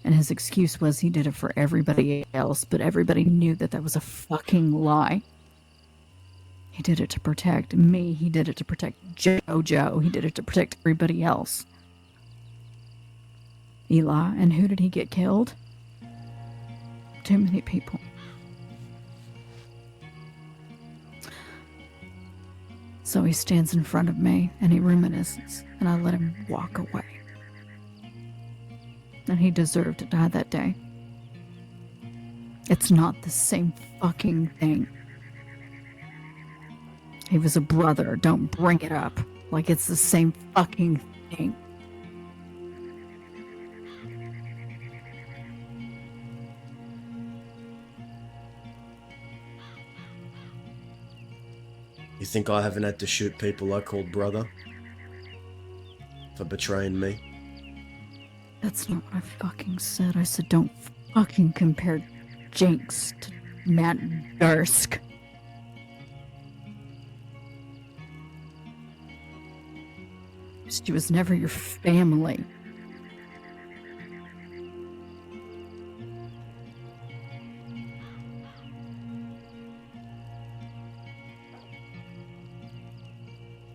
And his excuse was he did it for everybody else, but everybody knew that that was a fucking lie. He did it to protect me. He did it to protect JoJo. He did it to protect everybody else. Eli, and who did he get killed? Too many people. So he stands in front of me and he reminisces, and I let him walk away. And he deserved to die that day. It's not the same fucking thing. He was a brother. Don't bring it up like it's the same fucking thing. You think I haven't had to shoot people I called brother? For betraying me? That's not what I fucking said. I said don't fucking compare Jinx to Matt Dursk. She was never your family.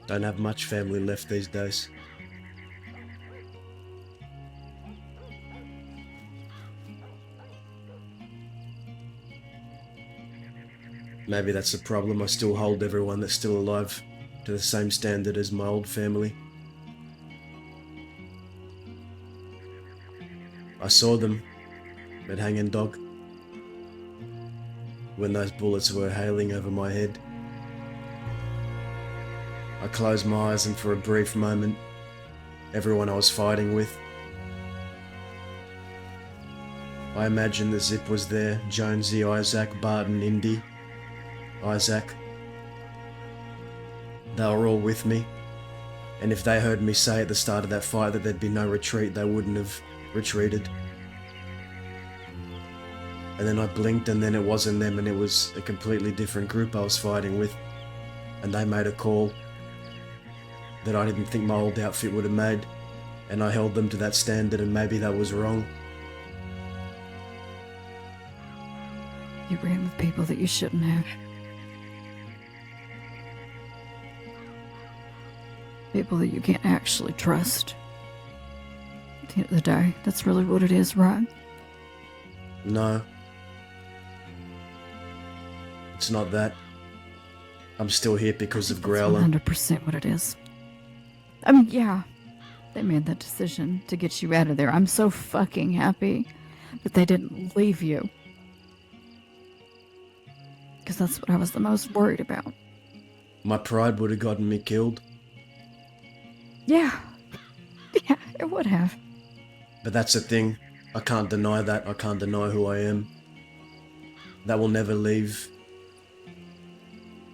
Don't have much family left these days. Maybe that's the problem. I still hold everyone that's still alive to the same standard as my old family. I saw them at Hanging Dog when those bullets were hailing over my head. I closed my eyes and for a brief moment, everyone I was fighting with, I imagined that Zip was there, Jonesy, Isaac, Barton, Indy, Isaac. They were all with me, and if they heard me say at the start of that fight that there'd be no retreat, they wouldn't have retreated. And then I blinked and then it wasn't them and it was a completely different group I was fighting with, and they made a call that I didn't think my old outfit would have made, and I held them to that standard, and maybe that was wrong. You ran with people that you shouldn't have. People that you can't actually trust. At the end of the day, that's really what it is, right? No. It's not that. I'm still here because of Growler. That's 100% what it is. I mean, yeah, they made that decision to get you out of there. I'm so fucking happy that they didn't leave you. Because that's what I was the most worried about. My pride would have gotten me killed. Yeah. Yeah, it would have. But that's the thing. I can't deny that. I can't deny who I am. That will never leave.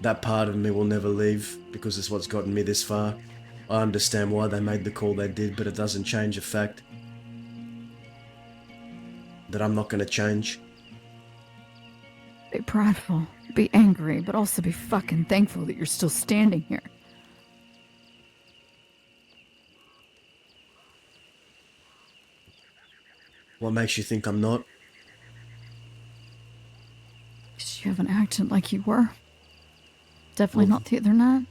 That part of me will never leave because it's what's gotten me this far. I understand why they made the call they did, but it doesn't change the fact that I'm not going to change. Be prideful, be angry, but also be fucking thankful that you're still standing here. What makes you think I'm not? 'Cause you haven't acted like you were. Definitely not the other night.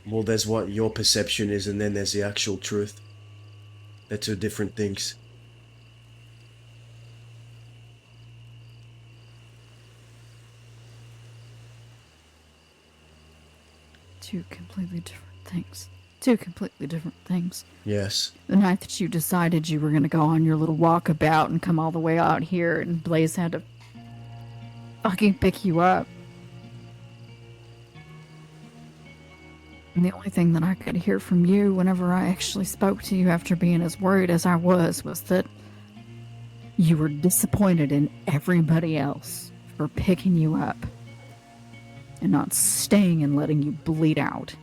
Well, there's what your perception is, and then there's the actual truth. They're two different things. Two completely different things. Two completely different things. Yes. The night that you decided you were going to go on your little walkabout and come all the way out here, and Blaze had to fucking pick you up. And the only thing that I could hear from you whenever I actually spoke to you after being as worried as I was that you were disappointed in everybody else for picking you up and not staying and letting you bleed out.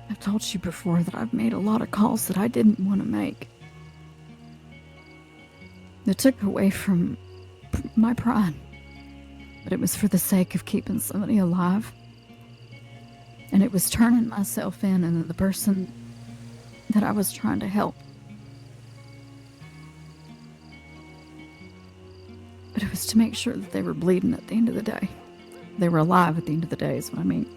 I've told you before that I've made a lot of calls that I didn't want to make. That took away from my pride. But it was for the sake of keeping somebody alive. And it was turning myself in and the person that I was trying to help. But it was to make sure that they were bleeding at the end of the day. They were alive at the end of the day is what I mean.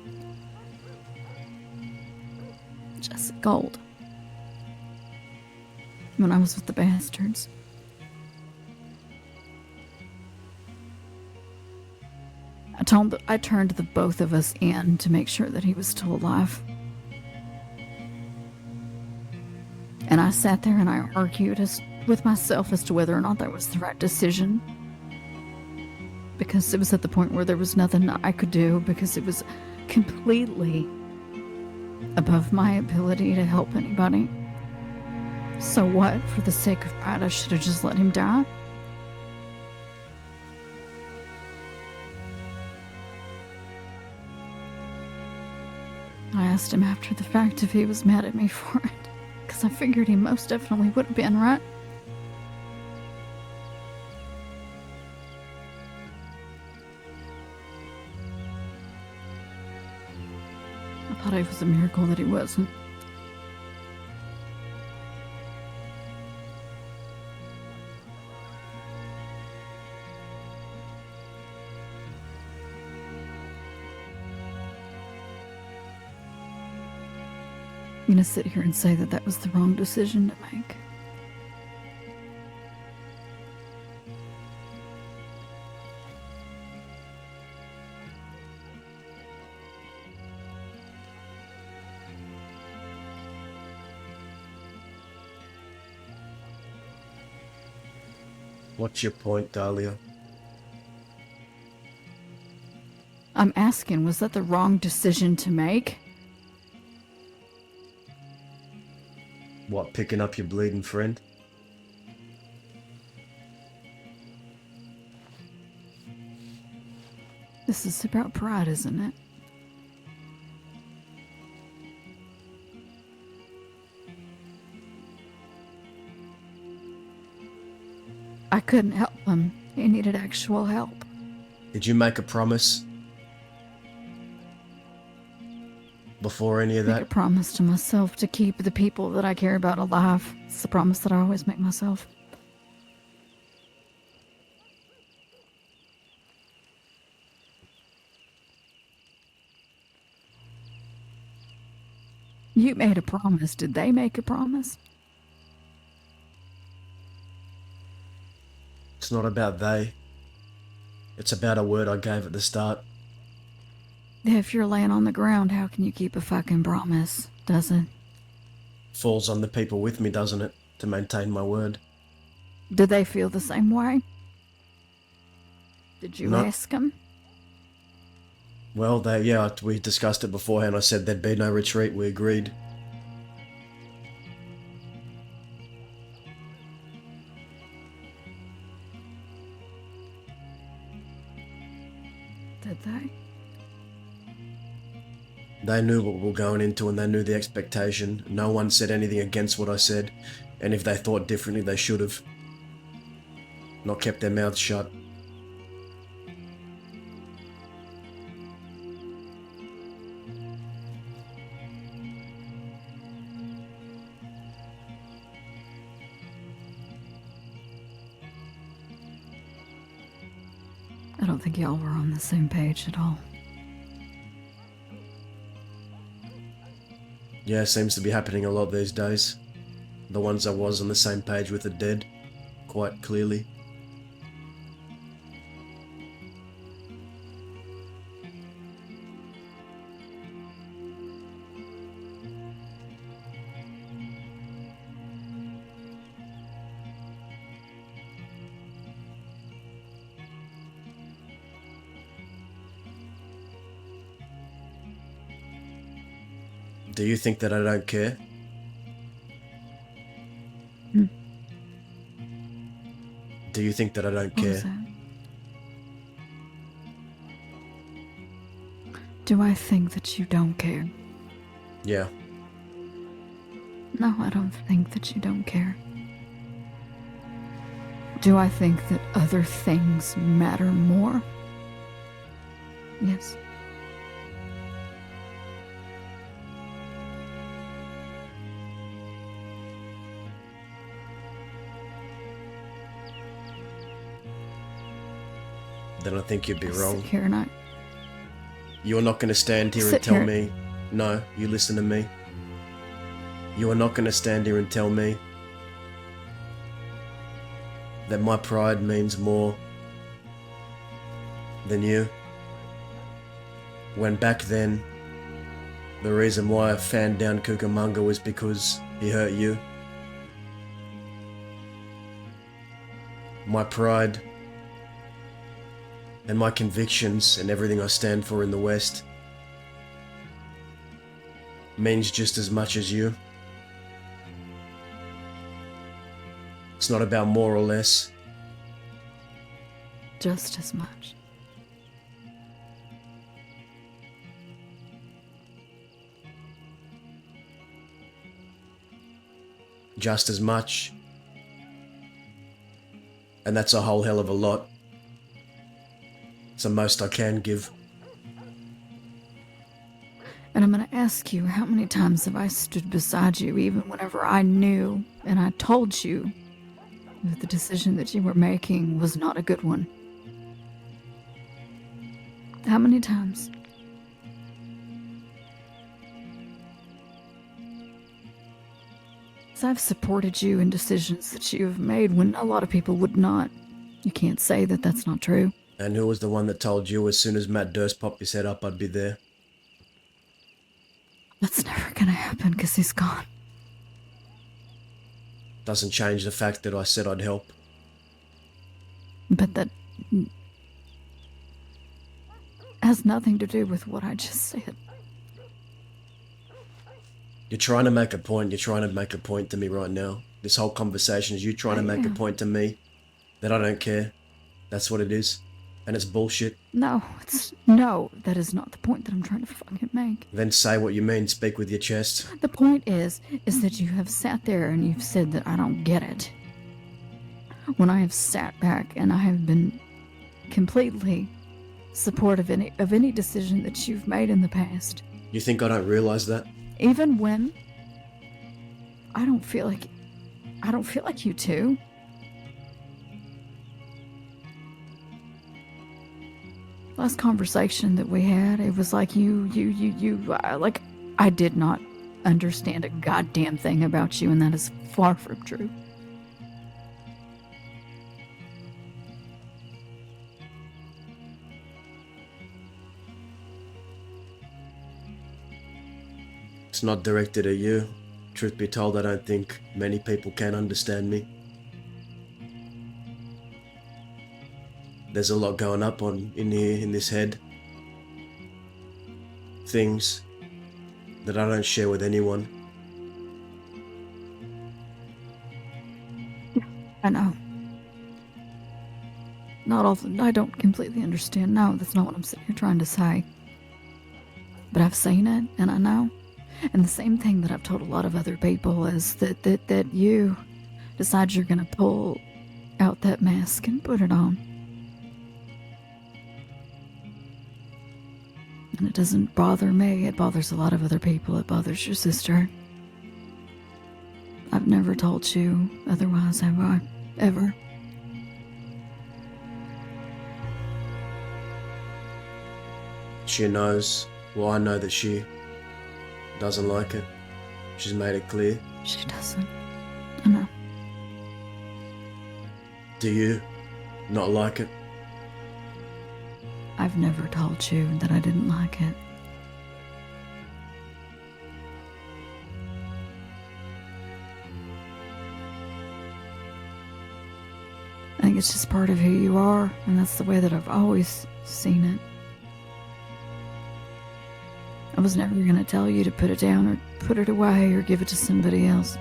Just gold. When I was with the bastards. I turned the both of us in to make sure that he was still alive. And I sat there and I argued with myself as to whether or not that was the right decision. Because it was at the point where there was nothing I could do, because it was completely above my ability to help anybody. So what? For the sake of pride, I should have just let him die? I asked him after the fact if he was mad at me for it, because I figured he most definitely would have been, right? I thought it was a miracle that he wasn't. I'm gonna sit here and say that that was the wrong decision to make. What's your point, Dahlia? I'm asking, was that the wrong decision to make? What, picking up your bleeding friend? This is about pride, isn't it? I couldn't help him. He needed actual help. Did you make a promise? Before any of Make that? a promise to myself to keep the people that I care about alive. It's the promise that I always make myself. You made a promise. Did they make a promise? It's not about they. It's about a word I gave at the start. If you're laying on the ground, how can you keep a fucking promise? Does it? Falls on the people with me, doesn't it? To maintain my word. Did they feel the same way? Did you No. ask them? Well, we discussed it beforehand. I said there'd be no retreat. We agreed. Did they? They knew what we were going into and they knew the expectation. No one said anything against what I said. And if they thought differently, they should have. Not kept their mouths shut. I don't think y'all were on the same page at all. Yeah, seems to be happening a lot these days. The ones I was on the same page with are dead. Quite clearly. Do you think that I don't care? Hmm. Do you think that I don't What was care? that? Do I think that you don't care? Yeah. No, I don't think that you don't care. Do I think that other things matter more? Yes. Then I think you'd be I wrong. sit here and You're not going to stand here and Sit tell here. me. No, you listen to me. You are not going to stand here and tell me that my pride means more than you. When back then, the reason why I fanned down Cucamonga was because he hurt you. My pride and my convictions and everything I stand for in the West means just as much as you. It's not about more or less. just as much. Just as much. And that's a whole hell of a lot. It's the most I can give. And I'm going to ask you, how many times have I stood beside you, even whenever I knew and I told you that the decision that you were making was not a good one? How many times? I've supported you in decisions that you have made when a lot of people would not. You can't say that that's not true. And who was the one that told you as soon as Matt Durst popped his head up, I'd be there? That's never gonna happen because he's gone. Doesn't change the fact that I said I'd help. But that has nothing to do with what I just said. You're trying to make a point. You're trying to make a point to me right now. This whole conversation is you trying to make a point to me that I don't care. That's what it is. And it's bullshit. No, that is not the point that I'm trying to fucking make. Then say what you mean. Speak with your chest. The point is that you have sat there and you've said that I don't get it. When I have sat back and I have been completely supportive of any decision that you've made in the past. You think I don't realize that? Even when I don't feel like you two. Last conversation that we had, it was like like I did not understand a goddamn thing about you, and that is far from true. It's not directed at you. Truth be told, I don't think many people can understand me. There's a lot going up in here, in this head. Things that I don't share with anyone. I know. I don't completely understand. No, that's not what I'm sitting here trying to say. But I've seen it, and I know. And the same thing that I've told a lot of other people is that you decide you're gonna pull out that mask and put it on. And it doesn't bother me. It bothers a lot of other people. It bothers your sister. I've never told you otherwise, have I? Ever. She knows. Well, I know that she doesn't like it. She's made it clear. She doesn't. I know. Do you not like it? I've never told you that I didn't like it. I think it's just part of who you are, and that's the way that I've always seen it. I was never going to tell you to put it down or put it away or give it to somebody else.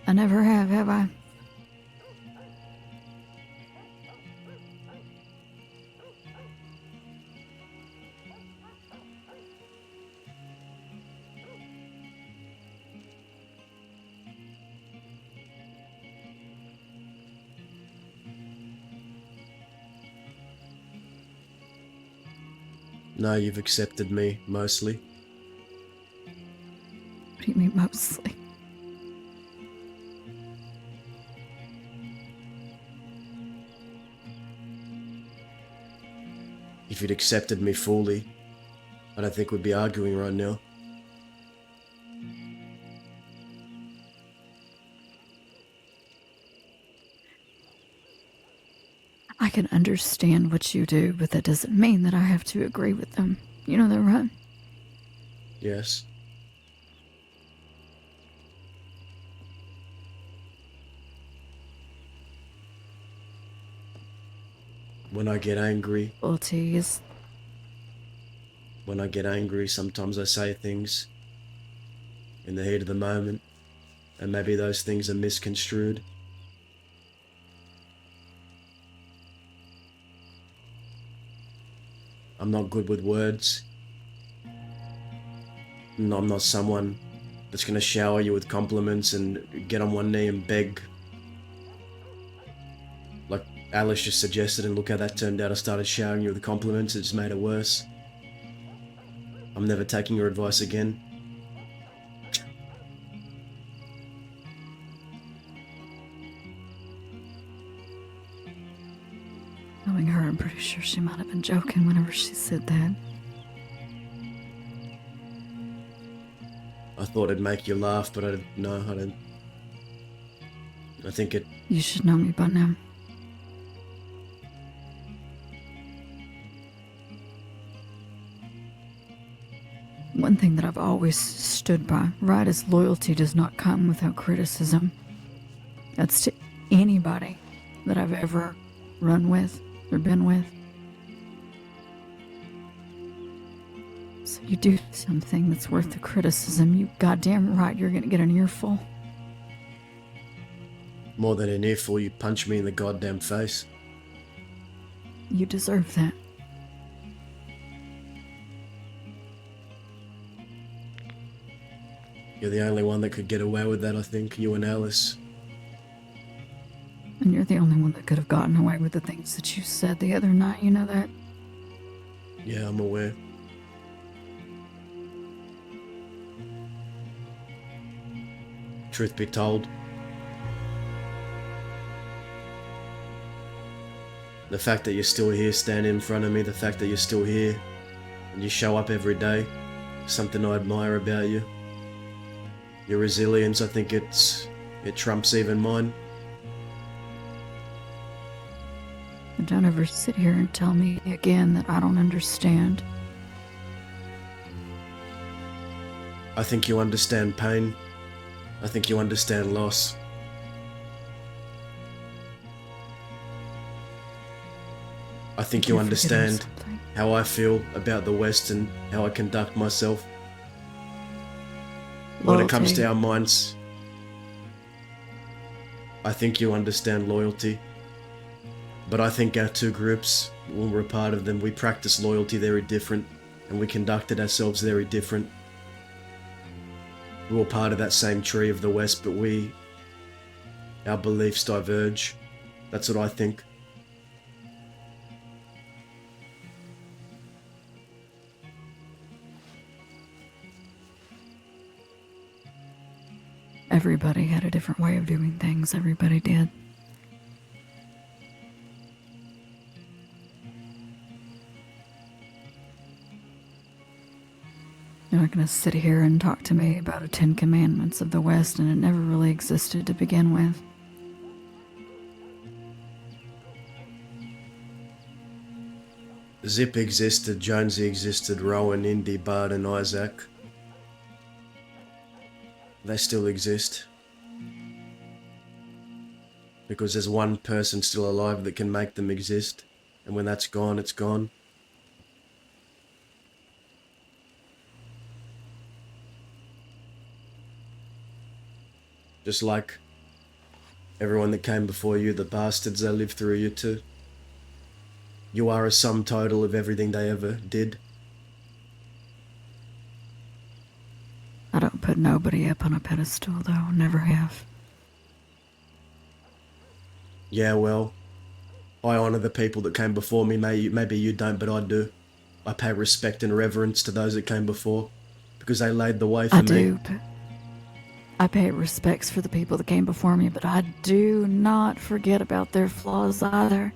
I never have I? No, you've accepted me, mostly. What do you mean mostly? If you'd accepted me fully, I don't think we'd be arguing right now. I can understand what you do, but that doesn't mean that I have to agree with them. You know that, right? Yes. When I get angry, Loyalty is sometimes I say things in the heat of the moment, and maybe those things are misconstrued. I'm not good with words. No, I'm not someone that's going to shower you with compliments and get on one knee and beg. Like Alice just suggested, and look how that turned out. I started showering you with compliments, it just made it worse. I'm never taking your advice again. knowing her. I'm pretty sure she might have been joking whenever she said that. I thought it'd make you laugh, but I don't. I think it... You should know me by now. One thing that I've always stood by, right, is loyalty does not come without criticism. That's to anybody that I've ever run with or been with. So you do something that's worth the criticism, you goddamn right you're gonna get an earful. More than an earful, you punch me in the goddamn face. You deserve that. You're the only one that could get away with that, I think, you and Alice. And you're the only one that could have gotten away with the things that you said the other night, you know that? Yeah, I'm aware. Truth be told, the fact that you're still here standing in front of me, the fact that you're still here and you show up every day, is something I admire about you. Your resilience, I think it trumps even mine. And don't ever sit here and tell me again that I don't understand. I think you understand pain. I think you understand loss. I think you understand how I feel about the West and how I conduct myself. When it comes to our minds, I think you understand loyalty. But I think our two groups, when we're a part of them, we practice loyalty very different, and we conducted ourselves very different. We're all part of that same tree of the West, but our beliefs diverge. That's what I think. Everybody had a different way of doing things. Everybody did. You're not going to sit here and talk to me about a 10 Commandments of the West and it never really existed to begin with. Zip existed, Jonesy existed, Rowan, Indy, Bard, and Isaac. They still exist. Because there's one person still alive that can make them exist. And when that's gone, it's gone. Just like everyone that came before you, the bastards that lived through you too. You are a sum total of everything they ever did. I don't put nobody up on a pedestal, though. Never have. Yeah, well, I honour the people that came before me. Maybe you don't, but I do. I pay respect and reverence to those that came before, because they laid the way for I me. do, but I pay respects for the people that came before me, but I do not forget about their flaws either.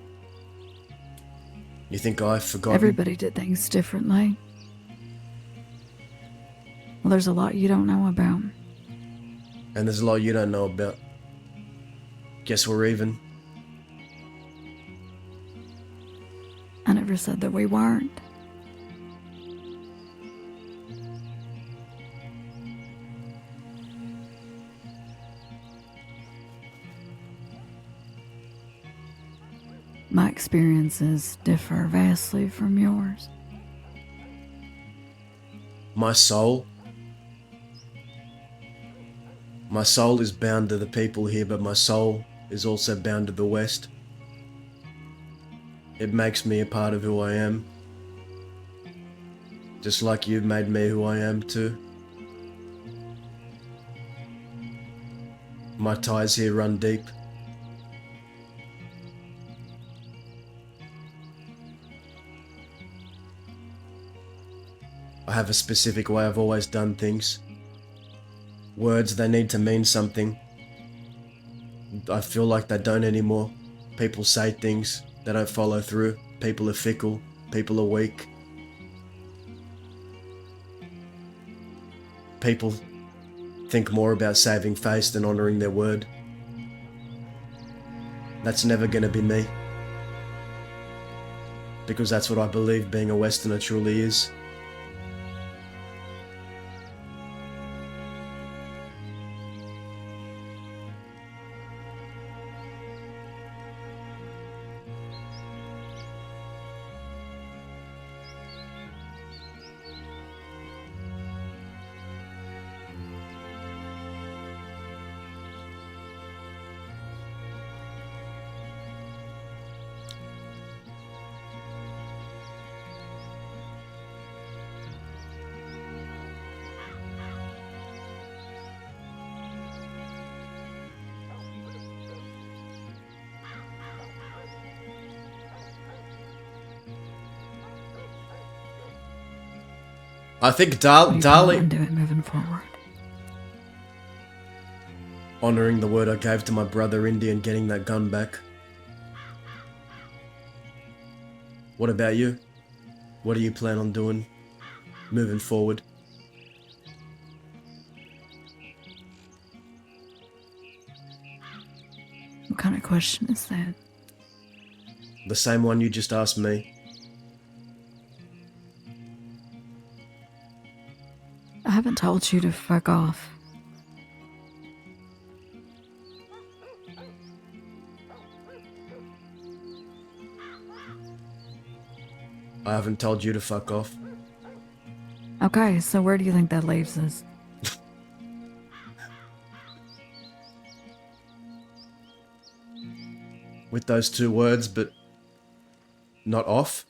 You think I've forgotten? Everybody did things differently. Well, there's a lot you don't know about. And there's a lot you don't know about. Guess we're even. I never said that we weren't. My experiences differ vastly from yours. My soul is bound to the people here, but my soul is also bound to the West. It makes me a part of who I am. Just like you've made me who I am too. My ties here run deep. I have a specific way I've always done things. Words, they need to mean something. I feel like they don't anymore. People say things, they don't follow through. People are fickle, people are weak. People think more about saving face than honouring their word. That's never gonna be me. Because that's what I believe being a Westerner truly is. I think What do you plan on Darling, doing moving forward? honouring the word I gave to my brother Indy and getting that gun back. What about you? What do you plan on doing moving forward? What kind of question is that? The same one you just asked me. I haven't told you to fuck off. I haven't told you to fuck off. Okay, so where do you think that leaves us? With those two words, but not off.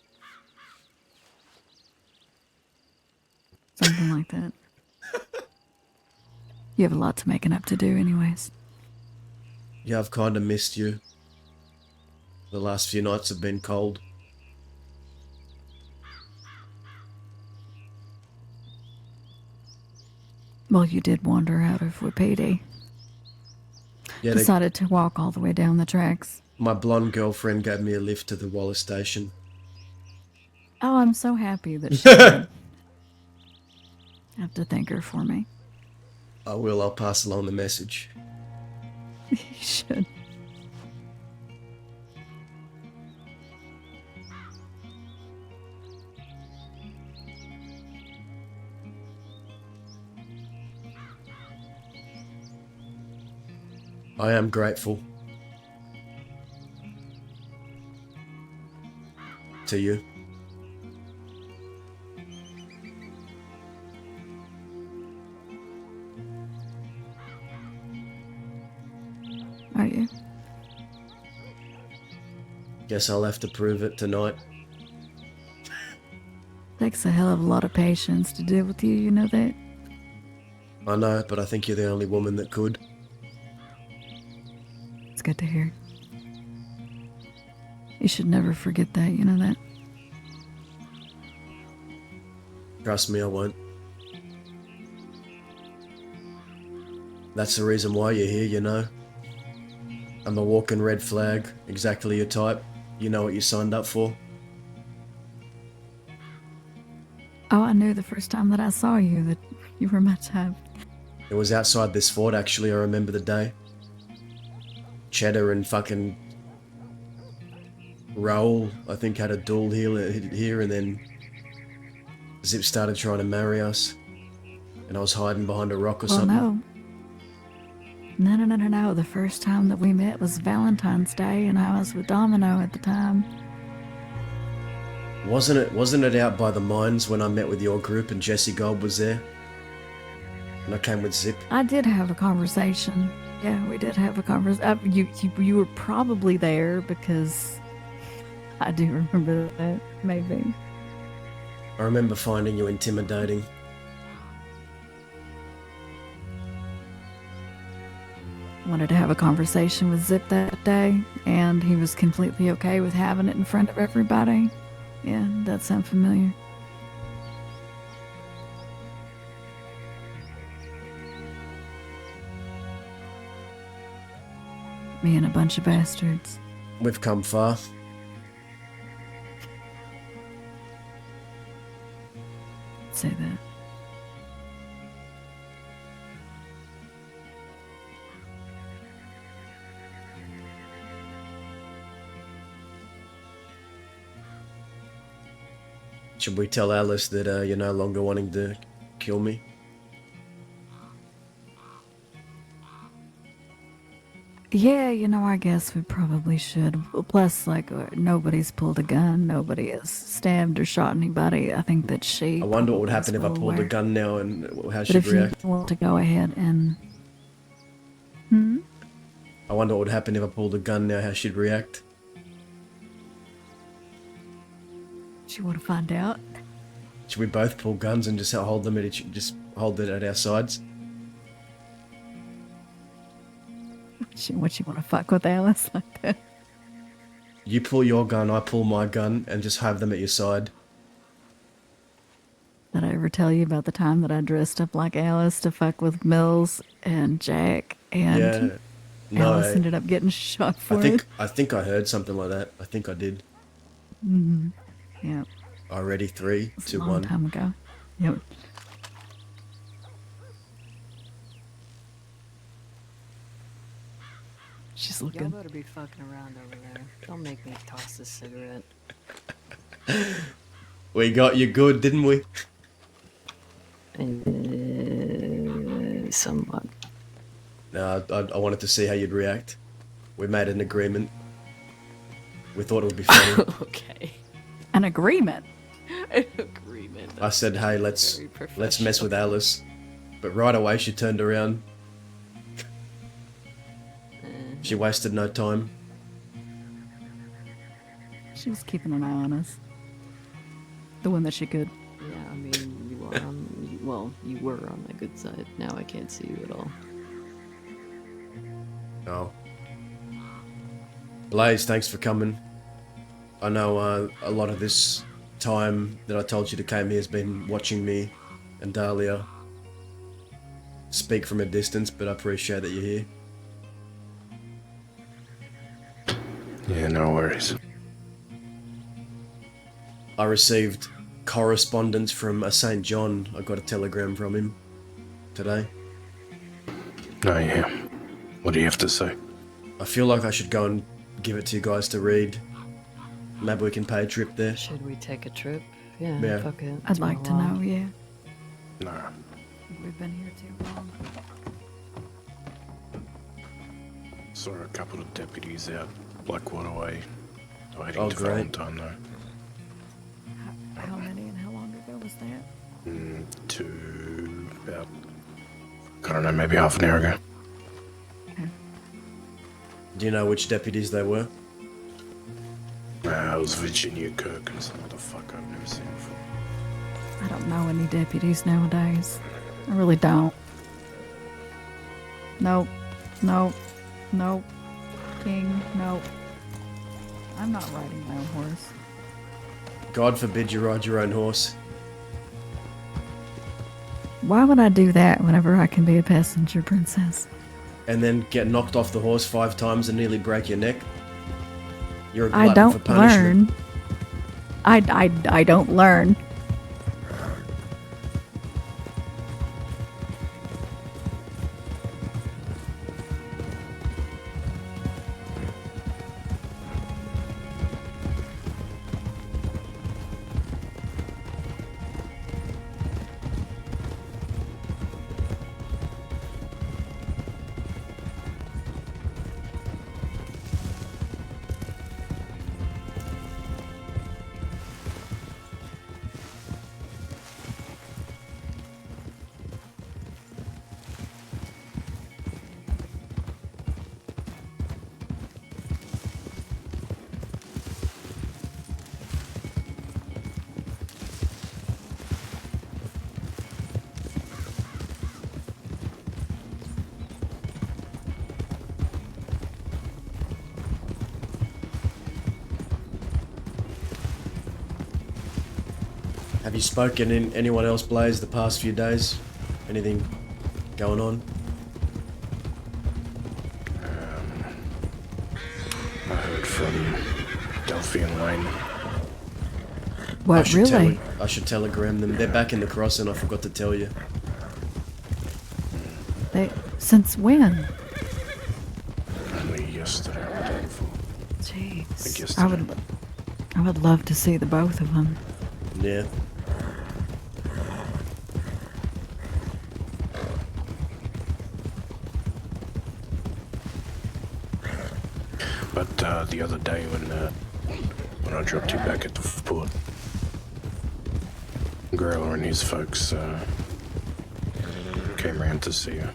Something like that. You have a lot to making up to do anyways. Yeah, I've kinda missed you. The last few nights have been cold. Well, you did wander out of Wapiti. Yeah, Decided to walk all the way down the tracks. my blonde girlfriend gave me a lift to the Wallace station. Oh, I'm so happy that she did. Have to thank her for me. I will, I'll pass along the message. You should. I am grateful. To you. Are you? Guess I'll have to prove it tonight. Takes a hell of a lot of patience to deal with you, you know that? I know, but I think you're the only woman that could. It's good to hear. You should never forget that, you know that? Trust me, I won't. That's the reason why you're here, you know. I'm a walking red flag, exactly your type. You know what you signed up for. Oh, I knew the first time that I saw you that you were my type. It was outside this fort, actually, I remember the day. Cheddar and fucking Raoul, I think, had a duel here, and then Zip started trying to marry us. And I was hiding behind a rock or Well, something. no. No. The first time that we met was Valentine's Day, and I was with Domino at the time. Wasn't it out by the mines when I met with your group and Jesse Gold was there? And I came with Zip. I did have a conversation. Yeah, we did have a conversation. You were probably there because I do remember that, maybe. I remember finding you intimidating. Wanted to have a conversation with Zip that day, and he was completely okay with having it in front of everybody. Yeah, that sounds familiar. Me and a bunch of bastards. We've come far. Say that. Should we tell Alice that you're no longer wanting to kill me? Yeah, I guess we probably should. Plus, nobody's pulled a gun, nobody has stabbed or shot anybody. I think that she. I wonder what would probably happen is if I well pulled a aware. gun now and how But she'd if react. you want to go ahead and. I wonder what would happen if I pulled a gun now, how she'd react. Do you want to find out? Should we both pull guns and just hold them just hold it at our sides? What you want to fuck with Alice like that? You pull your gun, I pull my gun, and just have them at your side. Did I ever tell you about the time that I dressed up like Alice to fuck with Mills and Jack and Yeah. No, Alice ended up getting shot for it? I think I heard something like that. I think I did. Yeah, Already 3, it was 2, a long 1. time ago. Yep. She's Y'all looking. better be fucking around over there. Don't make me toss this cigarette. We got you good, didn't we? Somewhat. No, I wanted to see how you'd react. We made an agreement. We thought it would be funny. Okay. An agreement. An agreement. I said, hey, let's Very mess with professional. Alice. But right away she turned around. She wasted no time. She was keeping an eye on us. The one that she could. Yeah, I mean, you are on. Well, you were on the good side. Now I can't see you at all. Oh. Blaze, thanks for coming. I know a lot of this time that I told you to come here has been watching me and Dahlia speak from a distance, but I appreciate that you're here. Yeah, no worries. I received correspondence from a St. John. I got a telegram from him today. Oh, yeah. What do you have to say? I feel like I should go and give it to you guys to read. Maybe we can pay a trip there. Should we take a trip? Yeah, Yeah. fuck it. I'd like to know, yeah. Nah. We've been here too long. Saw a couple of deputies out Blackwater Way waiting Oh, to great. Valentine though. How many and how long ago was that? To about, I don't know, maybe half an hour ago. Do you know which deputies they were? It was Virginia Kirk and some other fuck I've never seen before. I don't know any deputies nowadays. I really don't. Nope. Nope. Nope. King. Nope. I'm not riding my own horse. God forbid you ride your own horse. Why would I do that whenever I can be a passenger princess? And then get knocked off the horse 5 times and nearly break your neck. You're a I glutton for don't punishment. learn. I don't learn. Have you spoken to anyone else, Blaze, the past few days? Anything going on? I heard from Delphi and Wayne. What, really? I should telegram them. They're back in the crossing, I forgot to tell you. Since when? Only yesterday or the day before. Jeez. Yesterday. I would love to see the both of them. Yeah. But the other day when I dropped you back at the port, Growler and his folks came round to see you.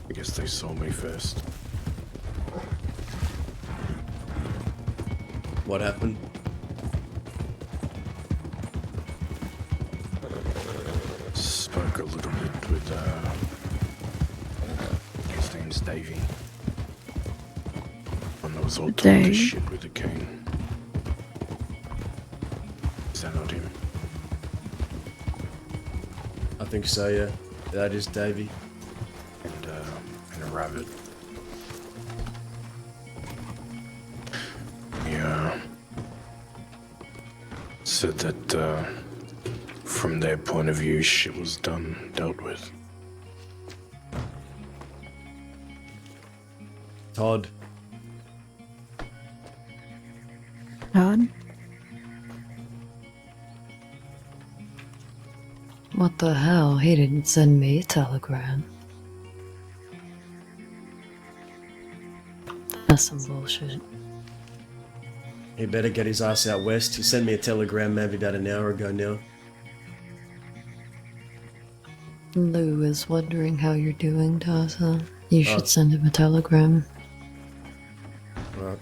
I guess they saw me first. What happened? Spoke a little bit with, his name's Davey. One that was all talk to Dave? shit with the king. Is that not him? I think so, yeah. That is Davey. And a rabbit. Yeah. Said that, from their point of view, shit was dealt with. Todd. Todd? What the hell? He didn't send me a telegram. That's some bullshit. He better get his ass out west. He sent me a telegram maybe about an hour ago now. Lou is wondering how you're doing, Taza. You should Oh. send him a telegram. Alright.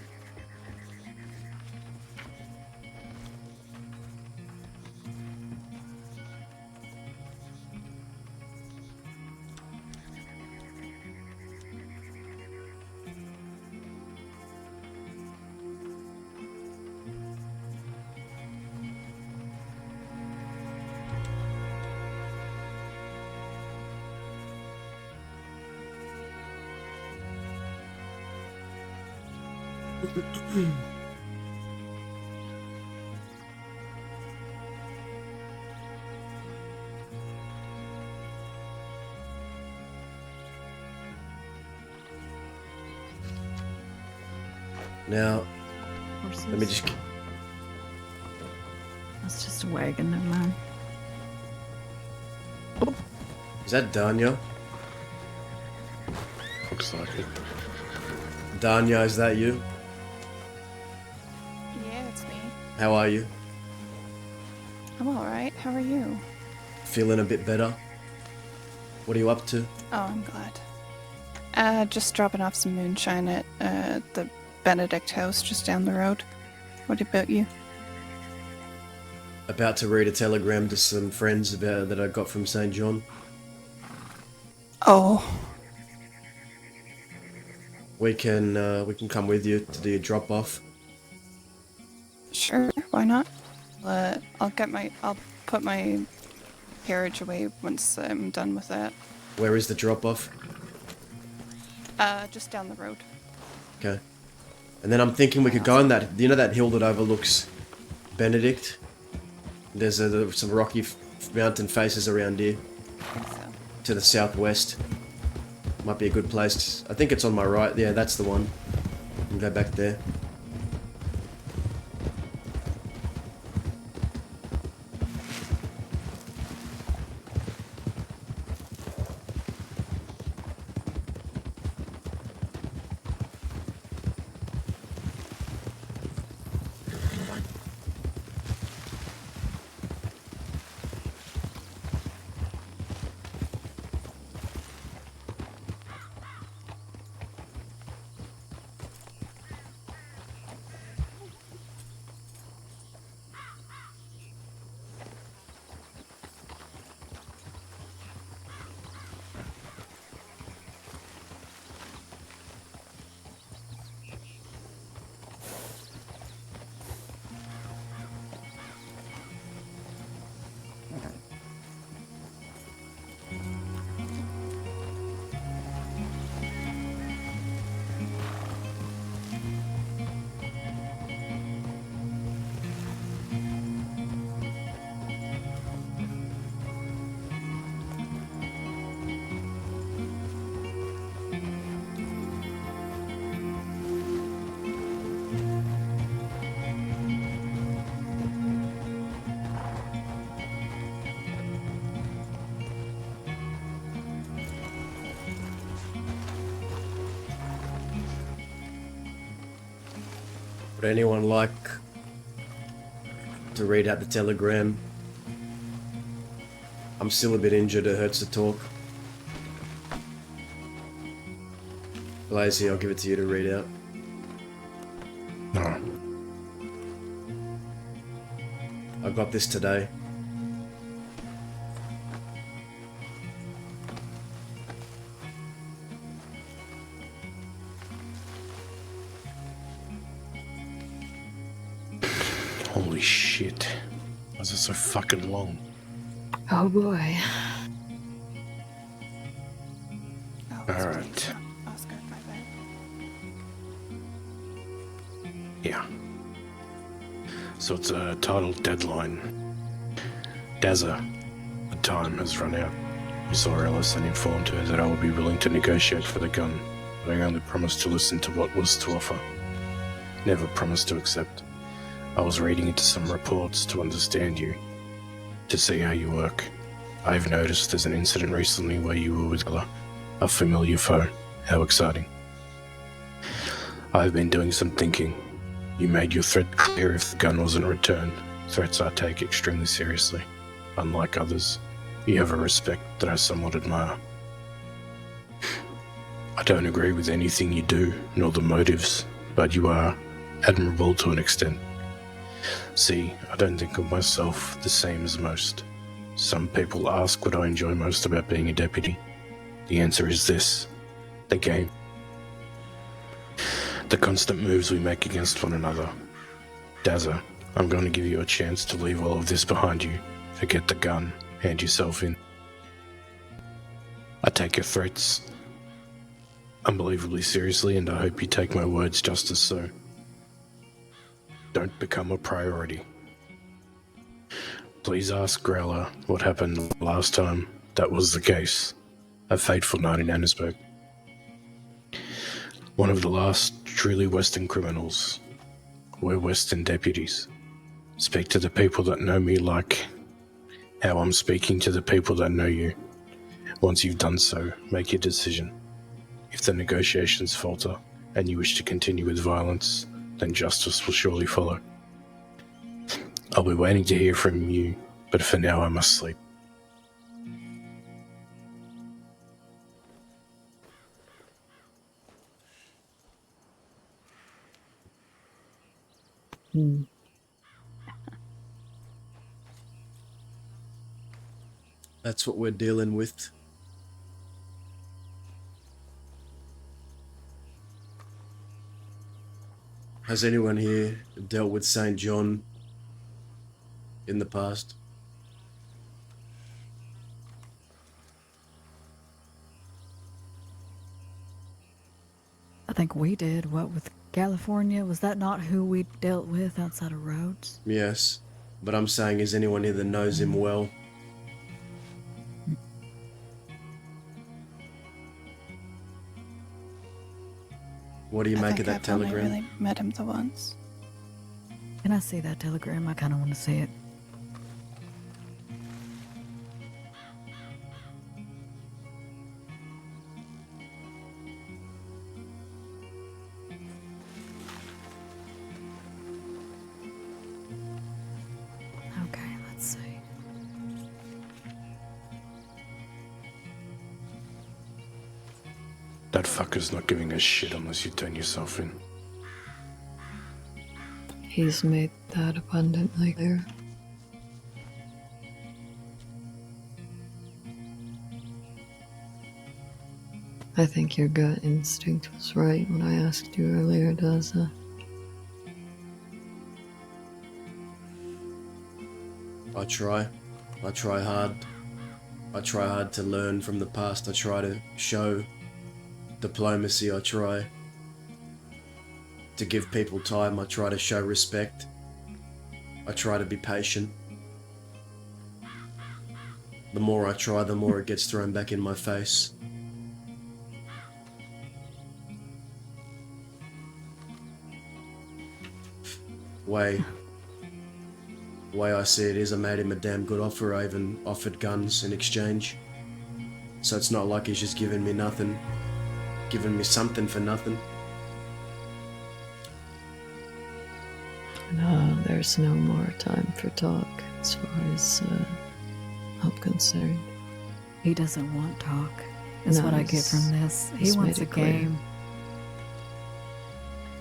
Now, Horses? let me just... That's just a wagon, never mind. Is that Danya? Looks Looks like it. Danya, is that you? Yeah, it's me. How are you? I'm alright. How are you? Feeling a bit better? What are you up to? Oh, I'm glad. Just dropping off some moonshine at the Benedict house just down the road. What about you? About to read a telegram to some friends that I got from St. John. Oh, We can come with you to do your drop off. sure. Why not? I'll put my carriage away once I'm done with that. Where is the drop off? Just down the road. Okay. And then I'm thinking we could go on that, you know that hill that overlooks Benedict? There's some rocky mountain faces around here So, to the southwest. Might be a good place. I think it's on my right. Yeah, that's the one. We'll go back there. Would anyone like to read out the telegram? I'm still a bit injured, it hurts to talk. Blazy, I'll give it to you to read out. No. I got this today. Holy shit. Why is it so fucking long? Oh boy. oh, Alright. Oscar, my bad. Yeah. So it's a titled Deadline. Dazza, the time has run out. I saw Alice and informed her that I would be willing to negotiate for the gun, but I only promised to listen to what was to offer. Never promised to accept. I was reading into some reports to understand you, to see how you work. I've noticed there's an incident recently where you were with a familiar foe. How exciting. I've been doing some thinking. You made your threat clear if the gun wasn't returned. Threats I take extremely seriously. Unlike others, you have a respect that I somewhat admire. I don't agree with anything you do, nor the motives, but you are admirable to an extent. See, I don't think of myself the same as most. Some people ask what I enjoy most about being a deputy. The answer is this: the game. The constant moves we make against one another. Dazza, I'm going to give you a chance to leave all of this behind you. Forget the gun, hand yourself in. I take your threats unbelievably seriously, and I hope you take my words just as so. Don't become a priority. Please ask Growler what happened last time that was the case. A fateful night in Annesburg. One of the last truly Western criminals. We're Western deputies. Speak to the people that know me like how I'm speaking to the people that know you. Once you've done so, make your decision. If the negotiations falter, and you wish to continue with violence, then justice will surely follow. I'll be waiting to hear from you, but for now I must sleep. That's what we're dealing with. Has anyone here dealt with St. John in the past? I think we did. What with California? Was that not who we dealt with outside of Rhodes? Yes, but I'm saying, is anyone here that knows him well? What do you I make think of that I've only telegram? really met him the once. Can I see that telegram? I kind of want to see it. Okay, let's see. That fucker's not giving a shit unless you turn yourself in. He's made that abundantly clear. I think your gut instinct was right when I asked you earlier, Daza. I try hard. I try hard to learn from the past. I try to show diplomacy. I try to give people time. I try to show respect. I try to be patient. The more I try, the more it gets thrown back in my face. Way I see it is, I made him a damn good offer. I even offered guns in exchange. So it's not like he's just giving me nothing, giving me something for nothing. No, there's no more time for talk as far as I'm concerned. He doesn't want talk. That's No, what I get from this. He he's wants a made it clear. game.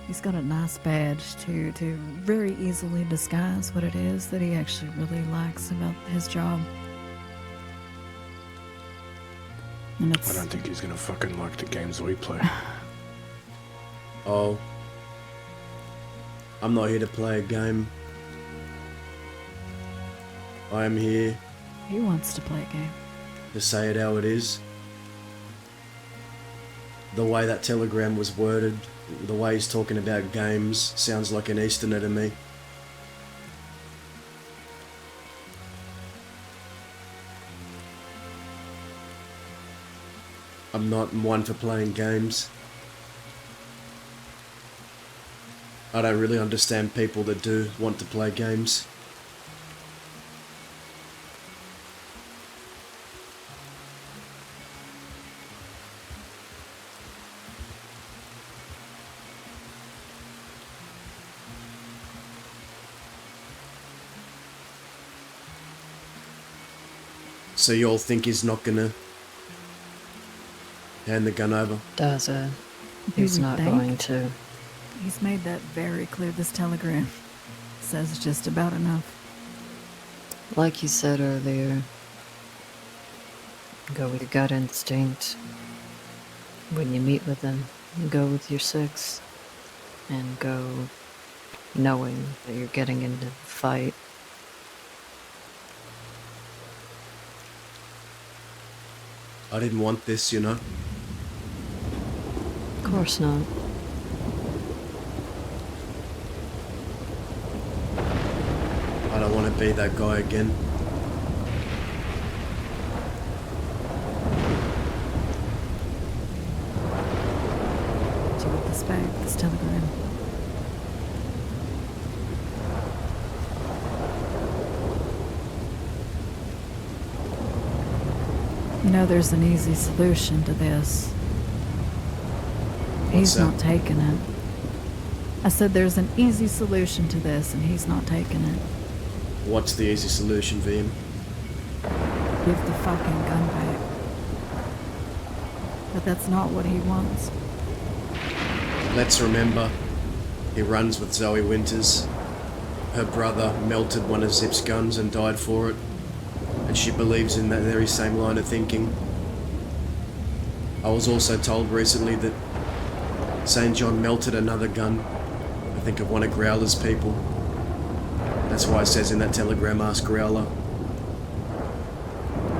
He's got a nice badge to very easily disguise what it is that he actually really likes about his job. And I don't think he's gonna fucking like the games we play. Oh, I'm not here to play a game. I am here he wants to play a game. to say it how it is. The way that telegram was worded, the way he's talking about games, sounds like an Easterner to me. I'm not one for playing games. I don't really understand people that do want to play games. So you all think he's not gonna hand the gun over? Daza, Do he's you not think? going to. He's made that very clear. This telegram says just about enough. Like you said earlier, go with your gut instinct. When you meet with them, go with your six. And go knowing that you're getting into the fight. I didn't want this, you know? Of course not. I don't want to be that guy again. So with this bag, this telegram. You know, there's an easy solution to this. He's that? not taking it. I said there's an easy solution to this, and he's not taking it. What's the easy solution for him? Give the fucking gun back. But that's not what he wants. Let's remember, he runs with Zoe Winters. Her brother melted one of Zip's guns and died for it. And she believes in that very same line of thinking. I was also told recently that St. John melted another gun. I think of one of Growler's people. That's why it says in that telegram, ask Growler.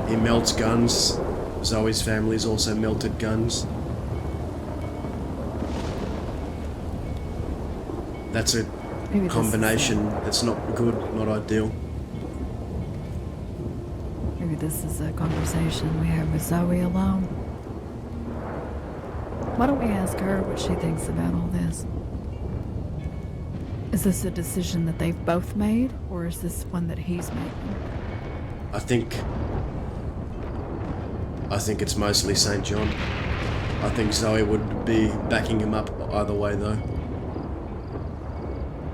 He melts guns. Zoe's family's also melted guns. That's a Maybe this is combination that's not good, not ideal. Maybe this is a conversation we have with Zoe alone. Why don't we ask her what she thinks about all this? Is this a decision that they've both made, or is this one that he's making? I think it's mostly St. John. I think Zoe would be backing him up either way though.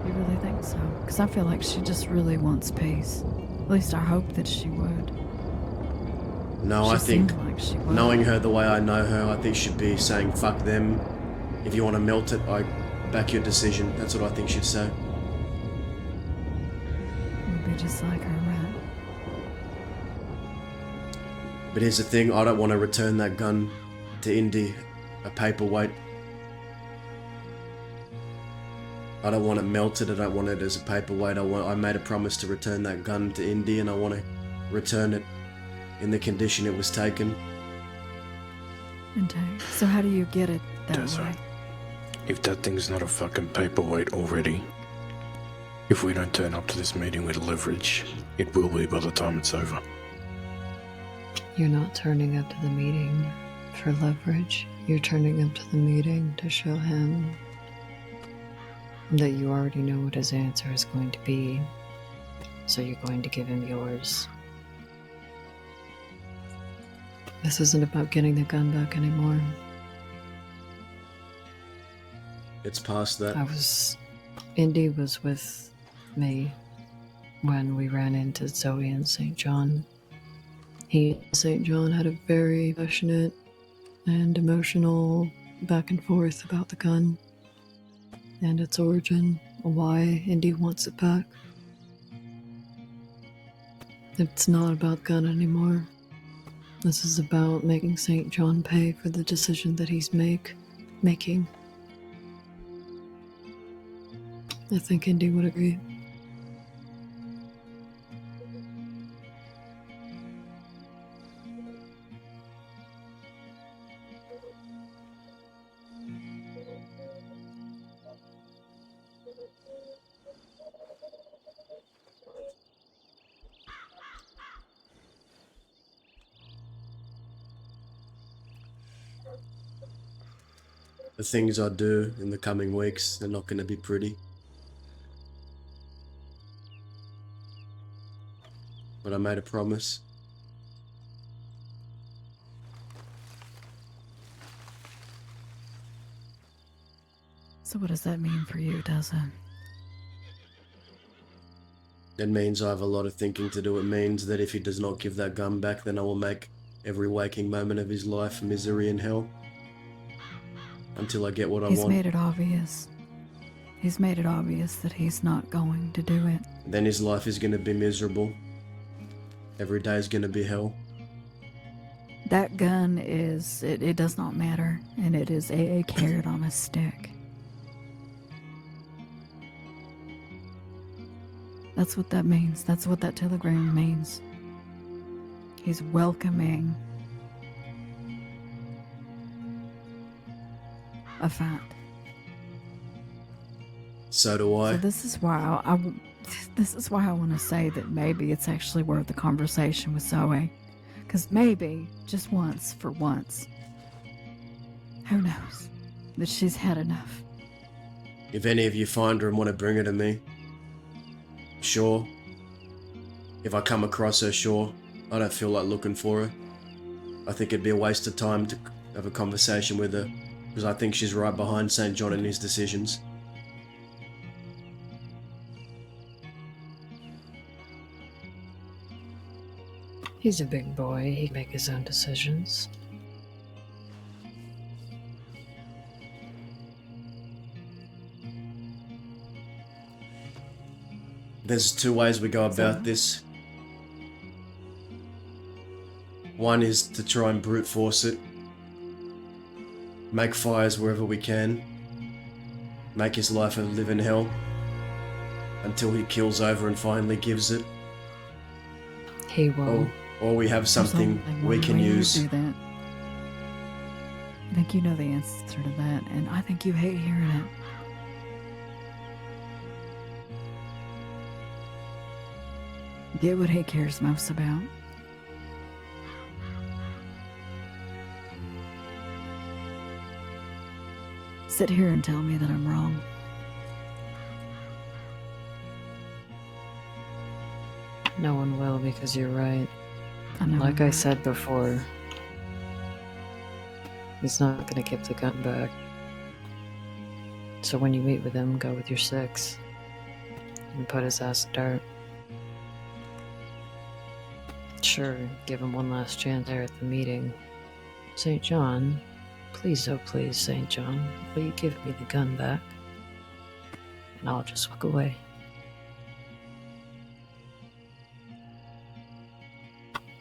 You really think so? Because I feel like she just really wants peace. At least I hope that she would. No, She I think, seemed like she would. knowing her the way I know her, I think she'd be saying fuck them. If you want to melt it, I back your decision. That's what I think she'd say. Would be just like her, right? But here's the thing, I don't want to return that gun to Indy, a paperweight. I don't want it melted, I don't want it as a paperweight. I made a promise to return that gun to Indy, and I want to return it in the condition it was taken. Okay. So how do you get it that Desert. way? If that thing's not a fucking paperweight already, if we don't turn up to this meeting with leverage, it will be by the time it's over. You're not turning up to the meeting for leverage. You're turning up to the meeting to show him that you already know what his answer is going to be. So you're going to give him yours. This isn't about getting the gun back anymore. It's past that. Indy was with me when we ran into Zoe and St. John. He and St. John had a very passionate and emotional back and forth about the gun and its origin, why Indy wants it back. It's not about gun anymore. This is about making St. John pay for the decision that he's making. I think Indy would agree. The things I do in the coming weeks are not going to be pretty. But I made a promise. So what does that mean for you, does it? It means I have a lot of thinking to do. It means that if he does not give that gun back, then I will make every waking moment of his life misery and hell. Until I get what I He's want. made it obvious. He's made it obvious that he's not going to do it. Then his life is going to be miserable. Every day is going to be hell. That gun is, it does not matter, and it is a carrot on a stick. That's what that means. That's what that telegram means. He's welcoming a fight. So do I. So this is why I want to say that maybe it's actually worth the conversation with Zoe. Because maybe, just once, for once, who knows, that she's had enough. If any of you find her and want to bring her to me, sure. If I come across her, sure. I don't feel like looking for her. I think it'd be a waste of time to have a conversation with her Because I think she's right behind St. John in his decisions. He's a big boy. He can make his own decisions. There's two ways we go about this. One is to try and brute force it. Make fires wherever we can. Make his life a living hell. Until he kills over and finally gives it. He will. Or we have There's something only we can one way to use. do that. I think you know the answer to that, and I think you hate hearing it. Get what he cares most about. Sit here and tell me that I'm wrong. No one will, because you're right. I know. Like I'm I right. said before, he's not gonna give the gun back. So when you meet with him, go with your 6 and put his ass in dirt. Sure, give him one last chance there at the meeting. St. John, please, oh please, St. John, will you give me the gun back? And I'll just walk away.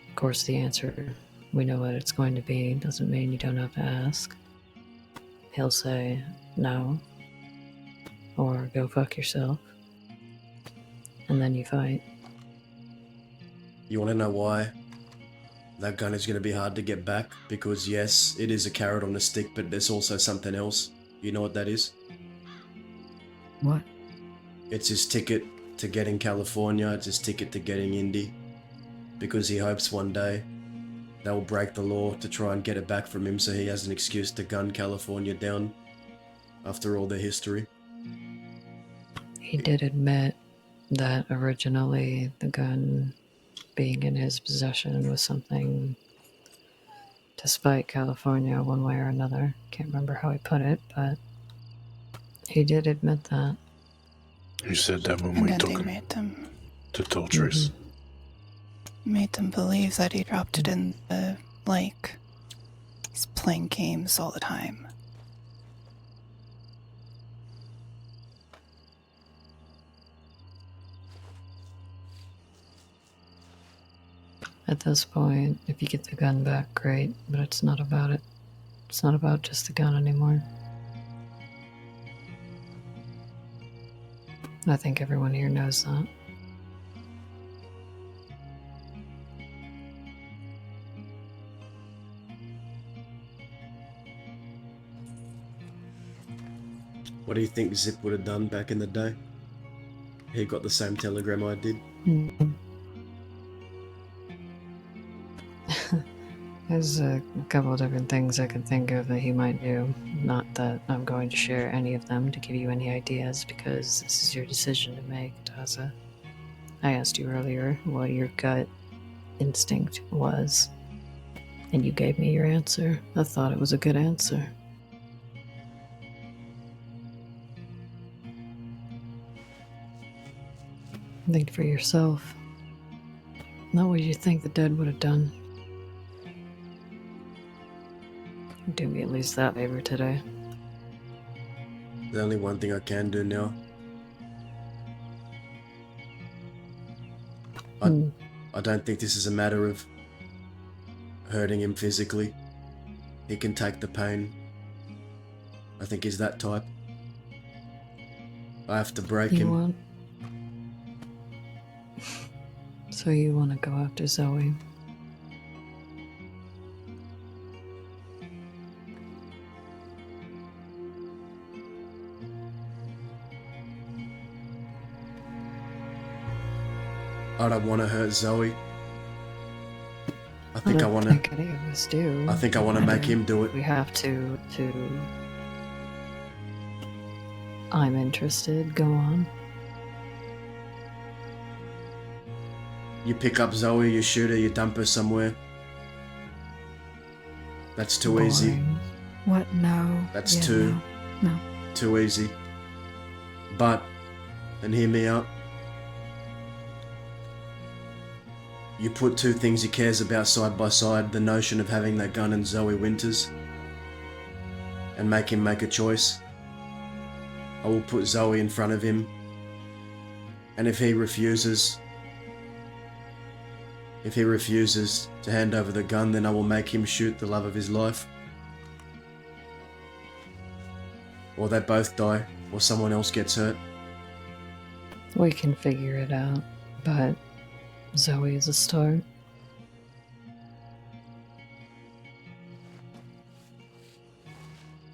Of course, the answer, we know what it's going to be, doesn't mean you don't have to ask. He'll say no, or go fuck yourself, and then you fight. You want to know why? That gun is going to be hard to get back. Because yes, it is a carrot on a stick, but there's also something else. You know what that is? What? It's his ticket to getting California. It's his ticket to getting Indy. Because he hopes one day they'll break the law to try and get it back from him so he has an excuse to gun California down after all their history. He did admit that originally the gun being in his possession was something to spite California one way or another. Can't remember how he put it, but he did admit that. You said that when And we then took they him made them to torturers. believe that he dropped it in the lake. He's playing games all the time. At this point, if you get the gun back, great, but it's not about it. It's not about just the gun anymore. I think everyone here knows that. What do you think Zip would have done back in the day? He got the same telegram I did. There's a couple of different things I can think of that he might do. Not that I'm going to share any of them to give you any ideas, because this is your decision to make, Taza. I asked you earlier what your gut instinct was, and you gave me your answer. I thought it was a good answer. Think for yourself. Not what you think the dead would have done. Do me at least that favor today. There's only one thing I can do now. I don't think this is a matter of hurting him physically. He can take the pain. I think he's that type. I have to break You him. want? So you want to go after Zoe? I don't want to hurt Zoe. I think I don't want think to. any of us do. I think I want to make him do it. We have to. I'm interested. Go on. You pick up Zoe, you shoot her, you dump her somewhere. That's too easy. Boring. What? No. That's Yeah, two. No. Too easy. But, and hear me out, you put two things he cares about side by side, the notion of having that gun and Zoe Winters, and make him make a choice. I will put Zoe in front of him, and if he refuses to hand over the gun, then I will make him shoot the love of his life. Or they both die, or someone else gets hurt. We can figure it out, but Zoe is a start.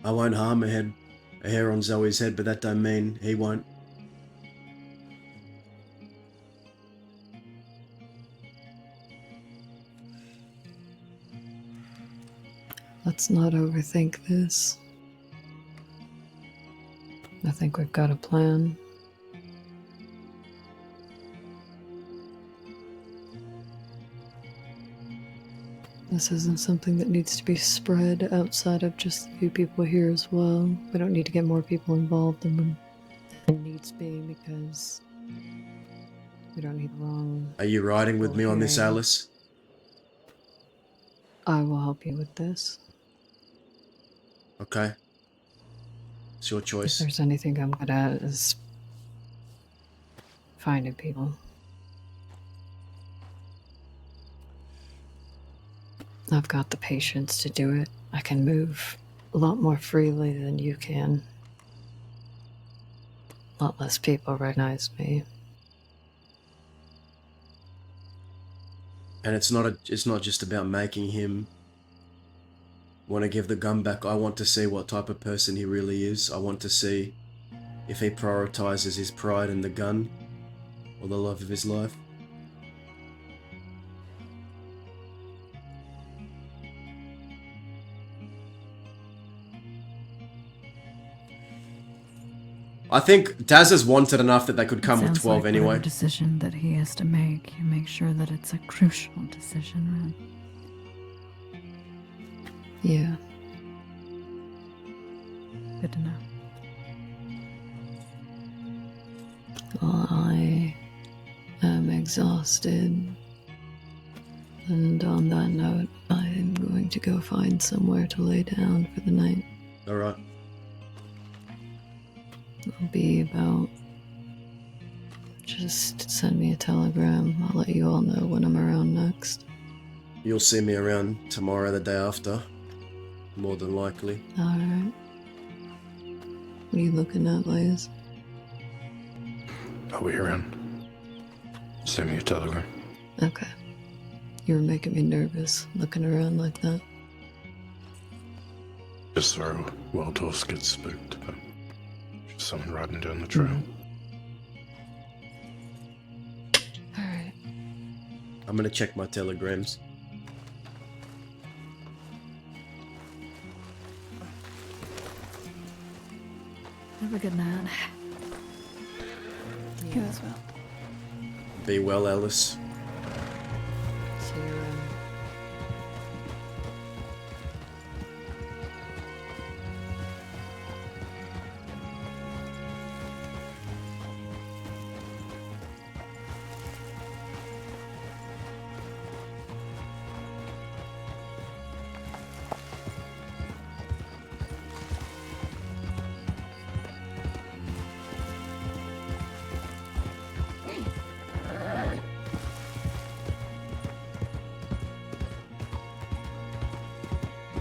I won't harm a hair on Zoe's head, but that don't mean he won't. Let's not overthink this. I think we've got a plan. This isn't something that needs to be spread outside of just a few people here as well. We don't need to get more people involved than needs be, because we don't need wrong. Are you riding with me on this, hearing. Alice? I will help you with this. Okay. It's your If choice. there's anything I'm good at, is finding people. I've got the patience to do it. I can move a lot more freely than you can. A lot less people recognize me. And it's not just about making him want to give the gun back. I want to see what type of person he really is. I want to see if he prioritizes his pride in the gun or the love of his life. I think Daz has wanted enough that they could come with Sounds 12 like anyway. whatever decision that he has to make, you make sure that it's a crucial decision, right? Yeah. Good to know. Well, I am exhausted. And on that note, I am going to go find somewhere to lay down for the night. Alright. I'll be about. Just send me a telegram. I'll let you all know when I'm around next. You'll see me around tomorrow, the day after. More than likely. Alright. What are you looking at, Liz? I'll be around. Send me a telegram. Okay. You were making me nervous, looking around like that. Just so our wild horse gets spooked, but just someone riding down the trail. Alright. I'm gonna check my telegrams. Have a good night. You as well. Be well, Alice. See you around.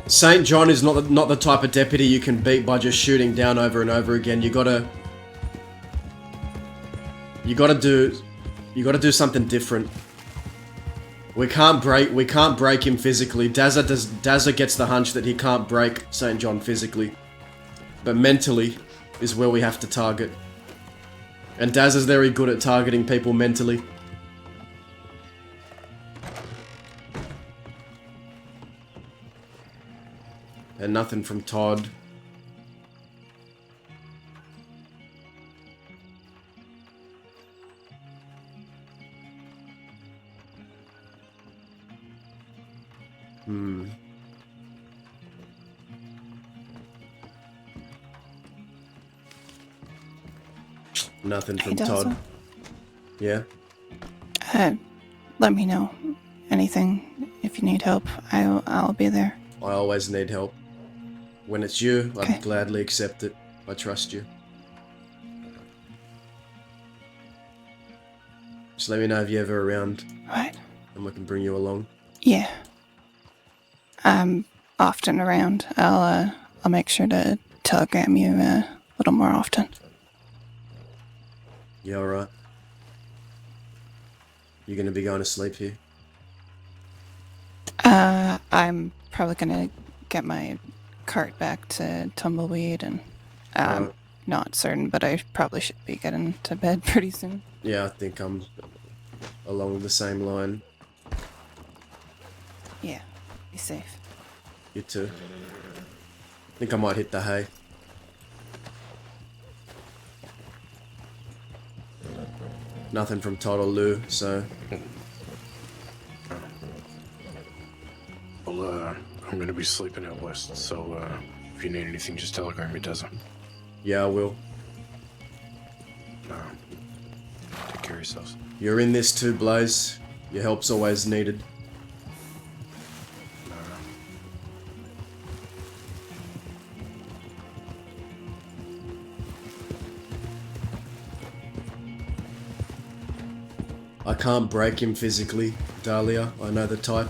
St. John is not the type of deputy you can beat by just shooting down over and over again. You gotta do something different. We can't break him physically. Dazza gets the hunch that he can't break St. John physically. But mentally is where we have to target. And Dazza's very good at targeting people mentally. And nothing from Todd. Nothing Hey, from Todd. Dazzle. Yeah? Let me know anything if you need help. I'll be there. I always need help. When it's you, Okay. I'd gladly accept it. I trust you. Just let me know if you're ever around Right. and we can bring you along. Yeah. I'm often around. I'll make sure to telegram you a little more often. Yeah, alright. You gonna be going to sleep here? I'm probably gonna get my cart back to Tumbleweed, and I'm Alright. not certain, but I probably should be getting to bed pretty soon. Yeah, I think I'm along the same line. Yeah, be safe. You too. I think I might hit the hay. Nothing from Todd or Lou, so Well, I'm gonna be sleeping out west, so if you need anything, just telegram me, Deza. yeah, I will. Take care of yourselves. You're in this too, Blaze. Your help's always needed. I can't break him physically, Dahlia. I know the type.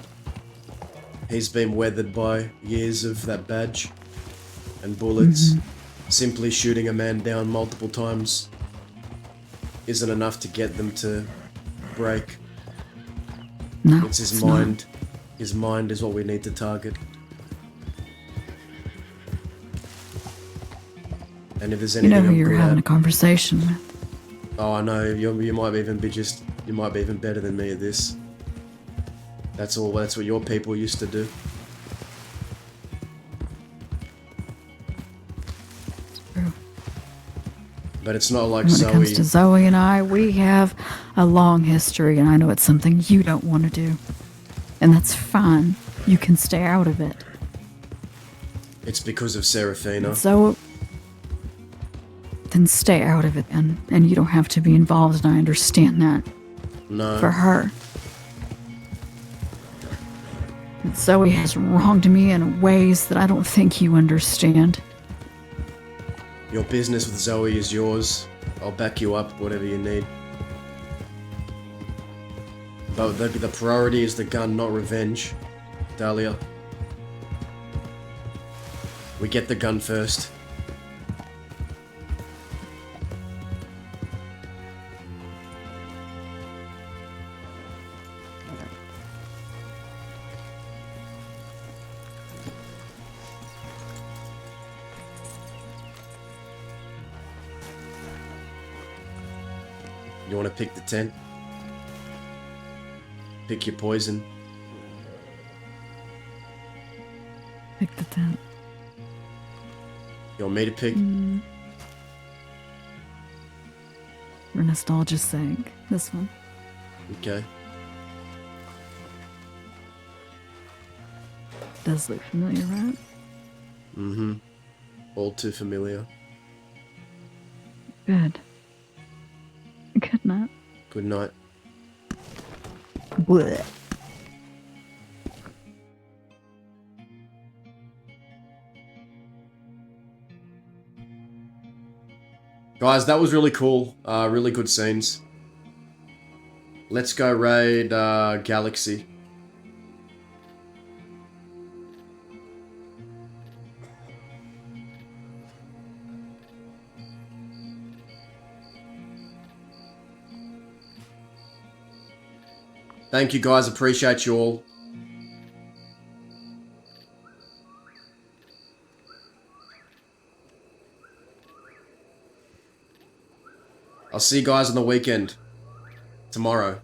He's been weathered by years of that badge and bullets. Simply shooting a man down multiple times isn't enough to get them to break. No, It's his it's not. mind. His mind is what we need to target. And if there's You anything know who I'm you're good having a at, conversation with. oh, I know you might even be you might be even better than me at this. That's all. That's what your people used to do. True. But it's not like When it Zoe. comes to Zoe and I, we have a long history, and I know it's something you don't want to do. And that's fine. You can stay out of it. It's because of Serafina. So, then stay out of it, and you don't have to be involved, and I understand that. No. For her. And Zoe has wronged me in ways that I don't think you understand. Your business with Zoe is yours. I'll back you up, whatever you need. But the priority is the gun, not revenge, Dahlia. We get the gun first. You want to pick the tent? Pick your poison. Pick the tent. You want me to pick? For nostalgia's sake. This one. Okay. Does look familiar, right? Mm-hmm. All too familiar. Good. Good night. Good night. Blech. Guys, that was really cool. Really good scenes. Let's go raid Galaxy. Thank you guys, appreciate you all. I'll see you guys on the weekend. Tomorrow.